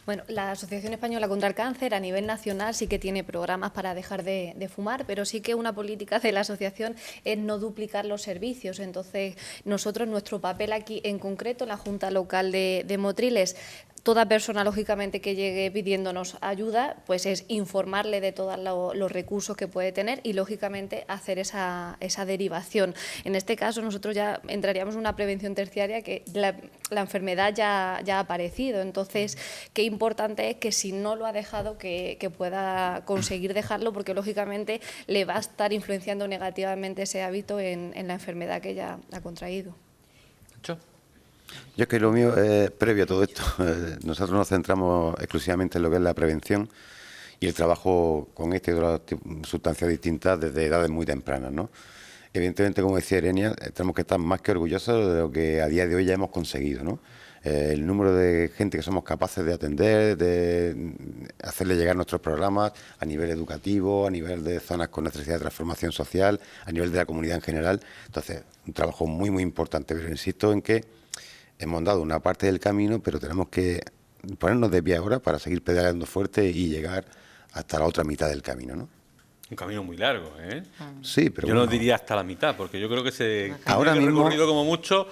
Bueno, la Asociación Española contra el Cáncer a nivel nacional sí que tiene programas para dejar de fumar, pero sí que una política de la asociación es no duplicar los servicios. Entonces, nuestro papel aquí en concreto, la Junta Local de Motriles, toda persona, lógicamente, que llegue pidiéndonos ayuda, pues es informarle de todos los recursos que puede tener y, lógicamente, hacer esa derivación. En este caso, nosotros ya entraríamos en una prevención terciaria que la enfermedad ya ha aparecido. Entonces, qué importante es que si no lo ha dejado, que pueda conseguir dejarlo, porque, lógicamente, le va a estar influenciando negativamente ese hábito en la enfermedad que ya ha contraído. Yo es que lo mío es previo a todo esto. Nosotros nos centramos exclusivamente en lo que es la prevención y el trabajo con esta y otras sustancias distintas desde edades muy tempranas, ¿no? Evidentemente, como decía Irenia, tenemos que estar más que orgullosos de lo que a día de hoy ya hemos conseguido, ¿no? El número de gente que somos capaces de atender, de hacerle llegar nuestros programas a nivel educativo, a nivel de zonas con necesidad de transformación social, a nivel de la comunidad en general. Entonces, un trabajo muy, muy importante, pero insisto en que hemos dado una parte del camino, pero tenemos que ponernos de pie ahora para seguir pedaleando fuerte y llegar hasta la otra mitad del camino, ¿no? Un camino muy largo, ¿eh? Sí, pero yo no diría hasta la mitad, porque yo creo que se ahora tiene mismo recorrido como mucho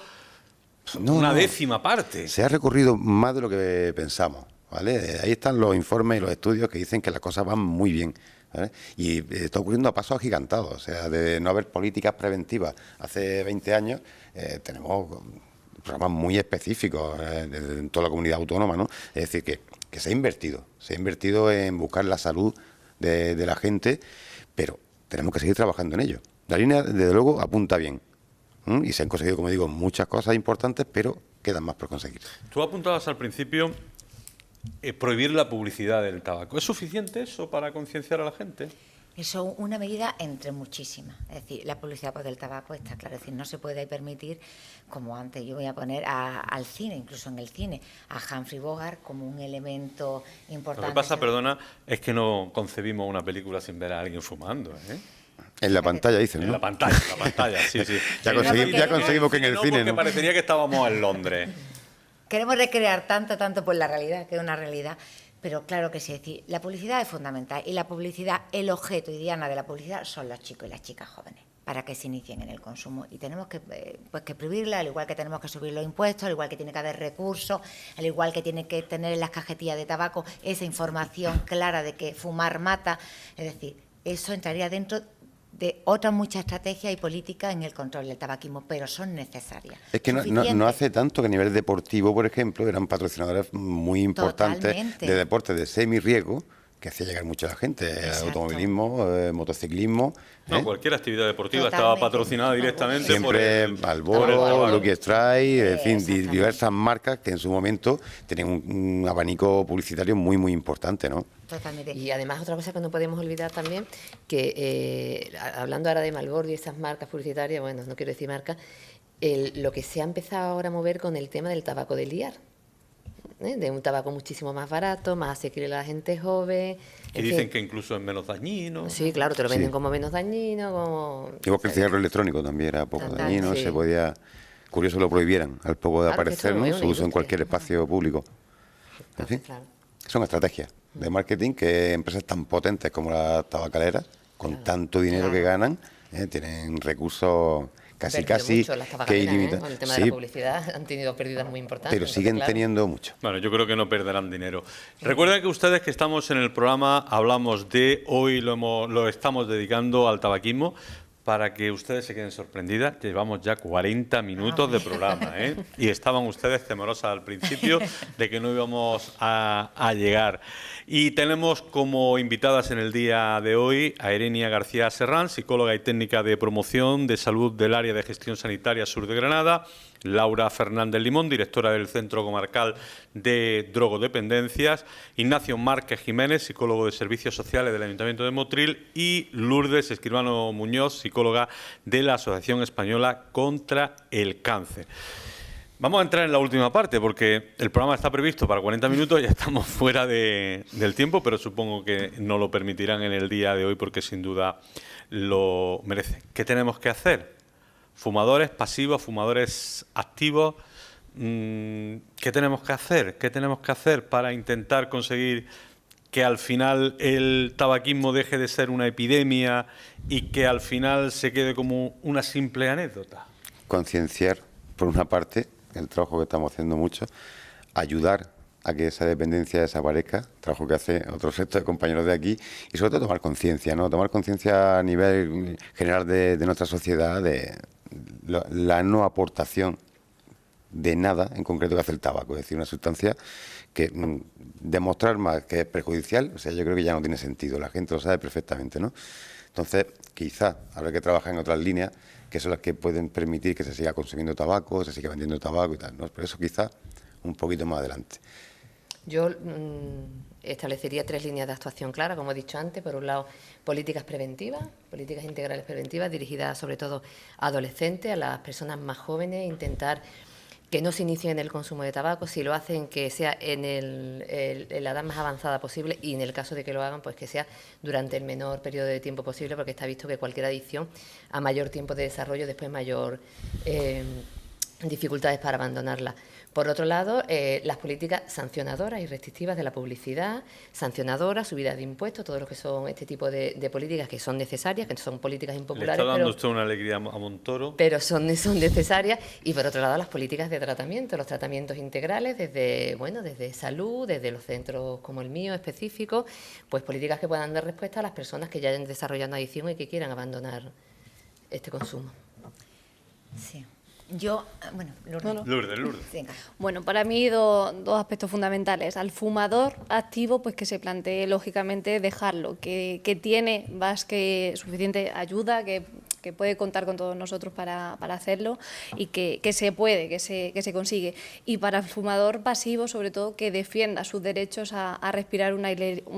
una décima parte. Se ha recorrido más de lo que pensamos, ¿vale? Ahí están los informes y los estudios que dicen que las cosas van muy bien, ¿vale? Y está ocurriendo a pasos agigantados. O sea, de no haber políticas preventivas hace 20 años, tenemos programas muy específicos en toda la comunidad autónoma, ¿no? Es decir, que se ha invertido en buscar la salud de la gente, pero tenemos que seguir trabajando en ello. La línea, desde luego, apunta bien. Y se han conseguido, como digo, muchas cosas importantes, pero quedan más por conseguir. Tú apuntabas al principio prohibir la publicidad del tabaco. ¿Es suficiente eso para concienciar a la gente? Eso es una medida entre muchísimas. Es decir, la publicidad del tabaco está claro. Es decir, no se puede permitir, como antes, yo voy a poner al cine, incluso en el cine, a Humphrey Bogart como un elemento importante. Lo que pasa, perdona, es que no concebimos una película sin ver a alguien fumando, ¿eh? En la pantalla, dicen, ¿no? En la pantalla, sí. ya conseguimos que en el cine, porque ¿no? Parecería que estábamos en Londres. Queremos recrear tanto por la realidad, que es una realidad. Pero claro que sí, es decir, la publicidad es fundamental y la publicidad, el objeto y diana de la publicidad son los chicos y las chicas jóvenes para que se inicien en el consumo y tenemos que prohibirla, al igual que tenemos que subir los impuestos, al igual que tiene que haber recursos, al igual que tiene que tener en las cajetillas de tabaco esa información clara de que fumar mata. Es decir, eso entraría dentro de otras muchas estrategias y políticas en el control del tabaquismo, pero son necesarias. Es que no hace tanto que a nivel deportivo, por ejemplo, eran patrocinadores muy importantes de deportes de semi-riesgo que hacía llegar mucho a la gente, Exacto. automovilismo, motociclismo. No, cualquier actividad deportiva estaba Totalmente. patrocinada directamente Siempre por el Marlboro, tabaco. Lucky Strike, en fin, Exactamente. diversas marcas que en su momento tenían un abanico publicitario muy, muy importante, ¿no? Totalmente. Y además otra cosa que no podemos olvidar también, que hablando ahora de Marlboro y esas marcas publicitarias, bueno, no quiero decir marcas, lo que se ha empezado ahora a mover con el tema del tabaco de liar, de un tabaco muchísimo más barato, más asequible a la gente joven. Que en dicen fin. que incluso es menos dañino. Sí, claro, te lo venden Sí. como menos dañino, como... Igual que el cigarro electrónico también era poco Total, dañino, sí. se podía... Curioso lo prohibieran al poco de Claro, que aparecer, esto ¿no? es Su una uso en industria. cualquier espacio público. En Entonces, fin, claro. son estrategias de marketing que empresas tan potentes como las tabacaleras, con tanto dinero que ganan, tienen recursos casi Perdido mucho las que tabacaleras, ilimitados. con el tema de la publicidad han tenido pérdidas muy importantes. pero entonces, siguen claro. teniendo mucho. Bueno, yo creo que no perderán dinero. Recuerden que ustedes que estamos en el programa Hablamos de, hoy lo estamos dedicando al tabaquismo, para que ustedes se queden sorprendidas. Llevamos ya 40 minutos de programa, ¿eh? Y estaban ustedes temerosas al principio de que no íbamos a llegar. Y tenemos como invitadas en el día de hoy a Erenia García Serrán, psicóloga y técnica de promoción de salud del área de gestión sanitaria sur de Granada, Laura Fernández Limón, directora del Centro Comarcal de Drogodependencias, Ignacio Márquez Jiménez, psicólogo de Servicios Sociales del Ayuntamiento de Motril, y Lourdes Escribano Muñoz, psicóloga de la Asociación Española contra el Cáncer. Vamos a entrar en la última parte porque el programa está previsto para 40 minutos, ya estamos fuera del tiempo, pero supongo que nos lo permitirán en el día de hoy porque sin duda lo merece. ¿Qué tenemos que hacer? Fumadores pasivos, fumadores activos, ¿qué tenemos que hacer? ¿Qué tenemos que hacer para intentar conseguir que al final el tabaquismo deje de ser una epidemia y que al final se quede como una simple anécdota? Concienciar, por una parte, el trabajo que estamos haciendo mucho, ayudar a que esa dependencia desaparezca, trabajo que hace otro sector de compañeros de aquí, y sobre todo tomar conciencia, ¿no? Tomar conciencia a nivel general de nuestra sociedad de la no aportación de nada en concreto que hace el tabaco, es decir, una sustancia que demostrar más que es perjudicial, o sea, yo creo que ya no tiene sentido, la gente lo sabe perfectamente, ¿no? Entonces, quizá habrá que trabajar en otras líneas que son las que pueden permitir que se siga consumiendo tabaco, se siga vendiendo tabaco y tal, ¿no? Pero eso quizá un poquito más adelante. Yo establecería 3 líneas de actuación claras, como he dicho antes. Por un lado, políticas preventivas, políticas integrales preventivas dirigidas sobre todo a adolescentes, a las personas más jóvenes, intentar que no se inicien en el consumo de tabaco, si lo hacen que sea en la edad más avanzada posible y en el caso de que lo hagan, pues que sea durante el menor periodo de tiempo posible, porque está visto que cualquier adicción a mayor tiempo de desarrollo después mayor dificultades para abandonarla. Por otro lado, las políticas sancionadoras y restrictivas de la publicidad, sancionadoras, subidas de impuestos, todo lo que son este tipo de políticas que son necesarias, que son políticas Le impopulares, está dando pero, usted una alegría a Montoro. pero son necesarias. Y por otro lado, las políticas de tratamiento, los tratamientos integrales desde salud, desde los centros como el mío específicos, pues políticas que puedan dar respuesta a las personas que ya hayan desarrollado una adicción y que quieran abandonar este consumo. Sí. Yo, bueno, Lourdes. Lourdes. Venga. Bueno, para mí dos aspectos fundamentales. Al fumador activo, pues que se plantee lógicamente dejarlo, que tiene más que suficiente ayuda, que puede contar con todos nosotros para hacerlo y que se puede, que se consigue. Y para el fumador pasivo, sobre todo, que defienda sus derechos a respirar un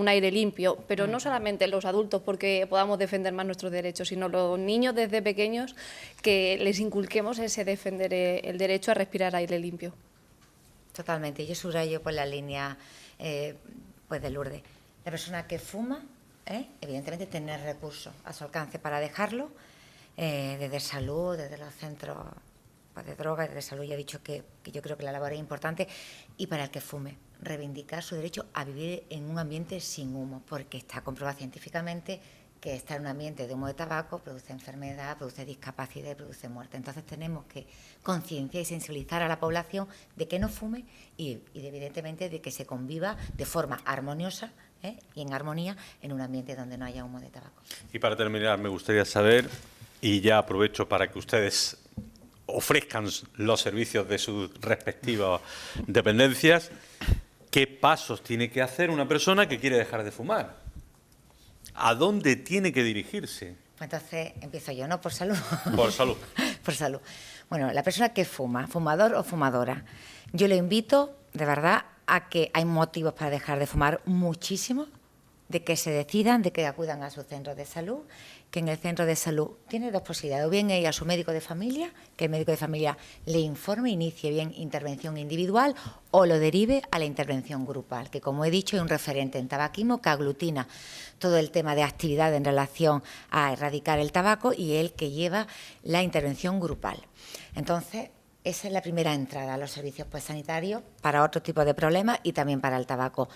aire limpio, pero no solamente los adultos porque podamos defender más nuestros derechos, sino los niños desde pequeños, que les inculquemos ese defender el derecho a respirar aire limpio. Totalmente. Yo subrayo por la línea pues de Lourdes. La persona que fuma, evidentemente, tener recursos a su alcance para dejarlo, desde salud, desde los centros pues, de drogas, desde salud, ya he dicho que yo creo que la labor es importante, y para el que fume, reivindicar su derecho a vivir en un ambiente sin humo, porque está comprobado científicamente que estar en un ambiente de humo de tabaco produce enfermedad, produce discapacidad y produce muerte. Entonces tenemos que concienciar y sensibilizar a la población de que no fume y evidentemente de que se conviva de forma armoniosa y en armonía en un ambiente donde no haya humo de tabaco. Y para terminar, me gustaría saber, y ya aprovecho para que ustedes ofrezcan los servicios de sus respectivas dependencias, ¿Qué pasos tiene que hacer una persona que quiere dejar de fumar? ¿A dónde tiene que dirigirse? Pues entonces empiezo yo, ¿no? Por salud. Por salud. Por salud. Bueno, la persona que fuma, fumador o fumadora, yo le invito, de verdad, a que hay motivos para dejar de fumar muchísimo, de que se decidan, de que acudan a su centro de salud, que en el centro de salud tiene dos posibilidades, o bien ir a su médico de familia, que el médico de familia le informe, inicie bien intervención individual, o lo derive a la intervención grupal, que como he dicho es un referente en tabaquismo que aglutina todo el tema de actividad en relación a erradicar el tabaco y el que lleva la intervención grupal. Entonces, esa es la primera entrada a los servicios pues, sanitarios para otro tipo de problemas y también para el tabaco.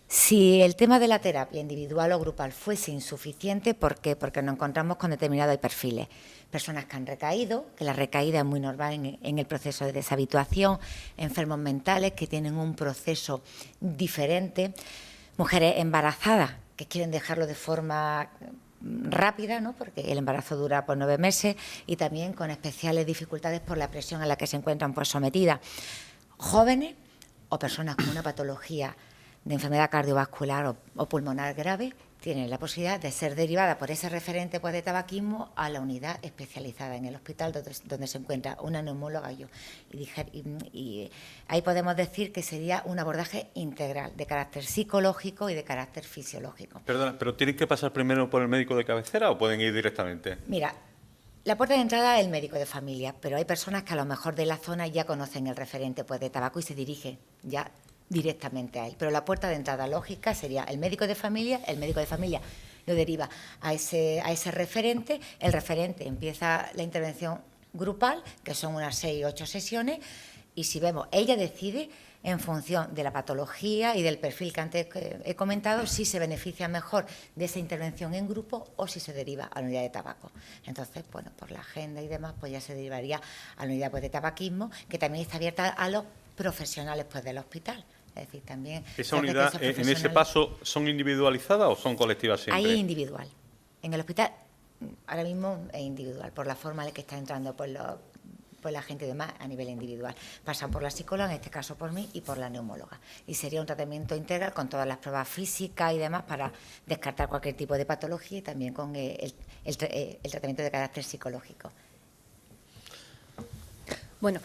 Si el tema de la terapia individual o grupal fuese insuficiente, ¿por qué? Porque nos encontramos con determinados perfiles. Personas que han recaído, que la recaída es muy normal en el proceso de deshabituación, enfermos mentales que tienen un proceso diferente, mujeres embarazadas que quieren dejarlo de forma rápida, ¿no? Porque el embarazo dura por 9 meses y también con especiales dificultades por la presión a la que se encuentran pues, sometidas. Jóvenes o personas con una patología de enfermedad cardiovascular o pulmonar grave tienen la posibilidad de ser derivada por ese referente pues, de tabaquismo a la unidad especializada en el hospital donde se encuentra una neumóloga y ahí podemos decir que sería un abordaje integral de carácter psicológico y de carácter fisiológico. Perdona, ¿pero tienen que pasar primero por el médico de cabecera o pueden ir directamente? Mira, la puerta de entrada es el médico de familia, pero hay personas que a lo mejor de la zona ya conocen el referente pues, de tabaco y se dirigen ya directamente a él. Pero la puerta de entrada lógica sería el médico de familia lo deriva a ese referente, el referente empieza la intervención grupal, que son unas 6 o 8 sesiones, y si vemos, ella decide en función de la patología y del perfil que antes he comentado, si se beneficia mejor de esa intervención en grupo o si se deriva a la unidad de tabaco. Entonces, bueno, por la agenda y demás, pues ya se derivaría a la unidad pues, de tabaquismo, que también está abierta a los profesionales pues, del hospital. Es decir, también ¿Esa unidad en ese paso son individualizadas o son colectivas siempre? Ahí es individual. En el hospital ahora mismo es individual, por la forma en la que está entrando pues la gente y demás a nivel individual. Pasan por la psicóloga, en este caso por mí, y por la neumóloga. Y sería un tratamiento integral con todas las pruebas físicas y demás para descartar cualquier tipo de patología y también con el tratamiento de carácter psicológico. Bueno,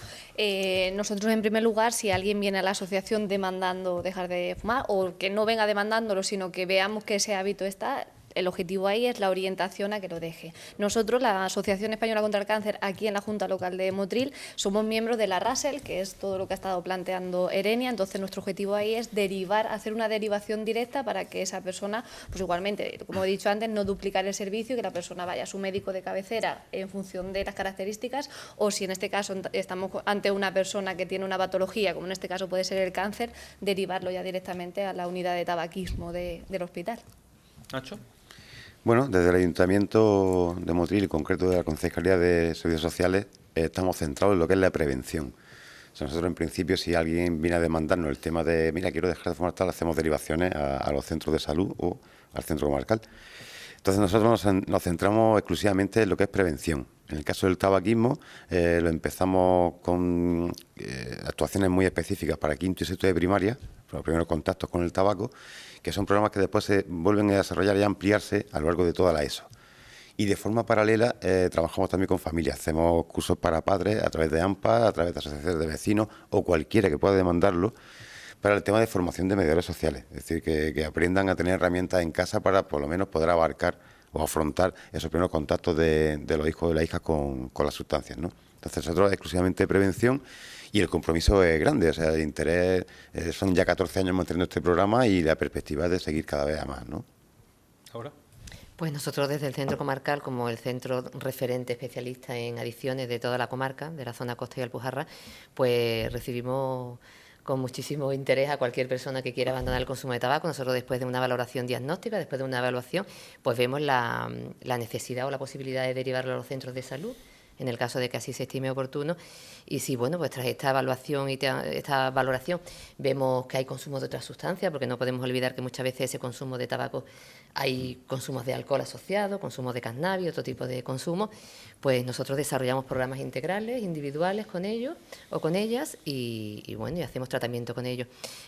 nosotros en primer lugar, si alguien viene a la asociación demandando dejar de fumar o que no venga demandándolo, sino que veamos que ese hábito está, el objetivo ahí es la orientación a que lo deje. Nosotros, la Asociación Española contra el Cáncer, aquí en la Junta Local de Motril, somos miembros de la RASEL, que es todo lo que ha estado planteando Erenia, entonces nuestro objetivo ahí es hacer una derivación directa para que esa persona, pues igualmente, como he dicho antes, no duplicar el servicio y que la persona vaya a su médico de cabecera en función de las características, o si en este caso estamos ante una persona que tiene una patología, como en este caso puede ser el cáncer, derivarlo ya directamente a la unidad de tabaquismo del hospital. Nacho. Bueno, desde el Ayuntamiento de Motril, en concreto de la Concejalía de Servicios Sociales, estamos centrados en lo que es la prevención. O sea, nosotros, en principio, si alguien viene a demandarnos el tema de, mira, quiero dejar de fumar tal, hacemos derivaciones a los centros de salud o al centro comarcal. Entonces, nosotros nos centramos exclusivamente en lo que es prevención. En el caso del tabaquismo, lo empezamos con actuaciones muy específicas para quinto y sexto de primaria, para los primeros contactos con el tabaco, que son programas que después se vuelven a desarrollar y a ampliarse a lo largo de toda la ESO. Y de forma paralela trabajamos también con familias, hacemos cursos para padres a través de AMPA, a través de asociaciones de vecinos o cualquiera que pueda demandarlo para el tema de formación de mediadores sociales, es decir, que aprendan a tener herramientas en casa para por lo menos poder abarcar o afrontar esos primeros contactos de los hijos o de las hijas con las sustancias, ¿no? Entonces nosotros exclusivamente prevención y el compromiso es grande, o sea, el interés, son ya 14 años manteniendo este programa y la perspectiva es de seguir cada vez a más, ¿no? ¿Ahora? Pues nosotros desde el Centro Comarcal, como el centro referente especialista en adicciones de toda la comarca, de la zona costa y Alpujarra, pues recibimos con muchísimo interés a cualquier persona que quiera abandonar el consumo de tabaco. Nosotros, después de una valoración diagnóstica, después de una evaluación, pues vemos la necesidad o la posibilidad de derivarlo a los centros de salud, en el caso de que así se estime oportuno. Y si, bueno, pues tras esta evaluación y esta valoración vemos que hay consumo de otras sustancias, porque no podemos olvidar que muchas veces ese consumo de tabaco hay consumos de alcohol asociado, consumo de cannabis, otro tipo de consumo, pues nosotros desarrollamos programas integrales, individuales con ellos o con ellas y bueno, y hacemos tratamiento con ellos.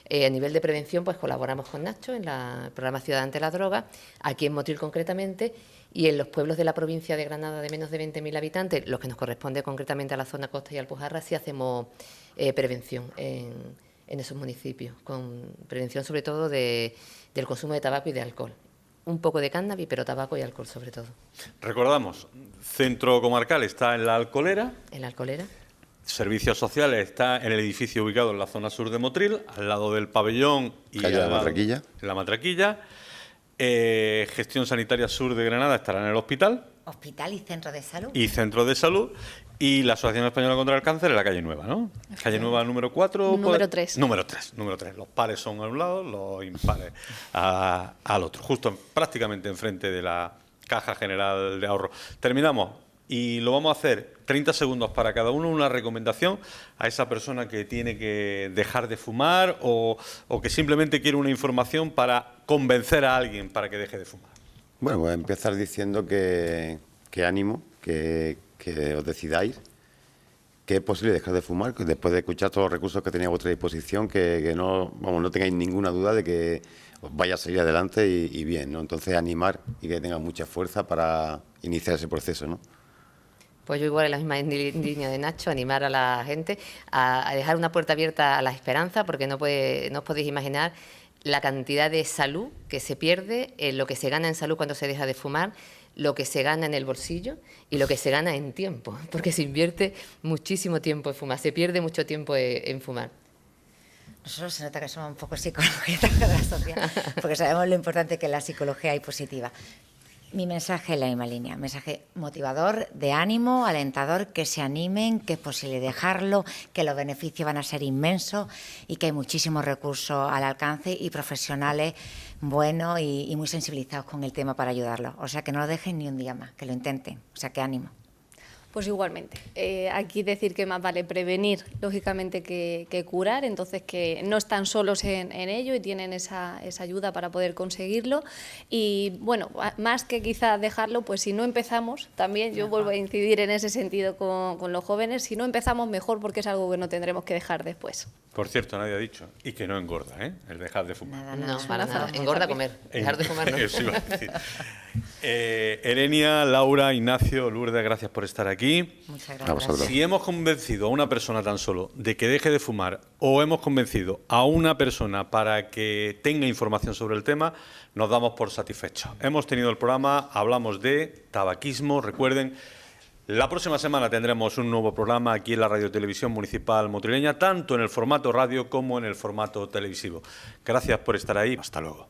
A nivel de prevención, pues colaboramos con Nacho en el programa Ciudad ante la Droga, aquí en Motril concretamente, y en los pueblos de la provincia de Granada de menos de 20.000 habitantes, los que nos corresponde concretamente a la zona costa y Alpujarra, sí hacemos prevención en esos municipios, con prevención sobre todo del consumo de tabaco y de alcohol. Un poco de cannabis, pero tabaco y alcohol sobre todo. Recordamos, centro comarcal está en La Alcolera. En La Alcolera. Servicios sociales está en el edificio ubicado en la zona sur de Motril, al lado del pabellón y Calle de la Matraquilla. En la Matraquilla. Gestión Sanitaria Sur de Granada estará en el hospital. Hospital y centro de salud. Y centro de salud. Y la Asociación Española contra el Cáncer en la calle Nueva, ¿no? Calle Nueva número 4. Número 3. Número 3. Los pares son a un lado, los impares al otro. Justo prácticamente enfrente de la Caja General de Ahorro. Terminamos. Y lo vamos a hacer 30 segundos para cada uno, una recomendación a esa persona que tiene que dejar de fumar o que simplemente quiere una información para convencer a alguien para que deje de fumar. Bueno, voy a empezar diciendo que ánimo, que os decidáis, que es posible dejar de fumar, que después de escuchar todos los recursos que tenéis a vuestra disposición, que no tengáis ninguna duda de que os vaya a salir adelante y bien, ¿no? Entonces animar y que tengáis mucha fuerza para iniciar ese proceso, ¿no? Pues yo igual en la misma línea de Nacho, animar a la gente a dejar una puerta abierta a la esperanza, porque no os podéis imaginar la cantidad de salud que se pierde, lo que se gana en salud cuando se deja de fumar, lo que se gana en el bolsillo y lo que se gana en tiempo, porque se invierte muchísimo tiempo en fumar, se pierde mucho tiempo en fumar. Nosotros se nota que somos un poco psicologistas de la sociedad, porque sabemos lo importante que es la psicología y positiva. Mi mensaje es la misma línea, mensaje motivador, de ánimo, alentador, que se animen, que es posible dejarlo, que los beneficios van a ser inmensos y que hay muchísimos recursos al alcance y profesionales buenos y muy sensibilizados con el tema para ayudarlos. O sea, que no lo dejen ni un día más, que lo intenten. O sea, que ánimo. Pues igualmente, aquí decir que más vale prevenir, lógicamente, que curar, entonces que no están solos en ello y tienen esa ayuda para poder conseguirlo. Y bueno, más que quizá dejarlo, pues si no empezamos, también yo vuelvo a incidir en ese sentido con los jóvenes, si no empezamos mejor porque es algo que no tendremos que dejar después. Por cierto, nadie ha dicho, y que no engorda, ¿eh? El dejar de fumar. Nada, para nada. Engorda comer, dejar de fumar no. Eso iba a decir. Erenia, Laura, Ignacio, Lourdes, gracias por estar aquí. Muchas gracias. Si hemos convencido a una persona tan solo de que deje de fumar o hemos convencido a una persona para que tenga información sobre el tema, nos damos por satisfechos. Hemos tenido el programa, hablamos de tabaquismo, recuerden. La próxima semana tendremos un nuevo programa aquí en la Radio Televisión Municipal Motrileña, tanto en el formato radio como en el formato televisivo. Gracias por estar ahí. Hasta luego.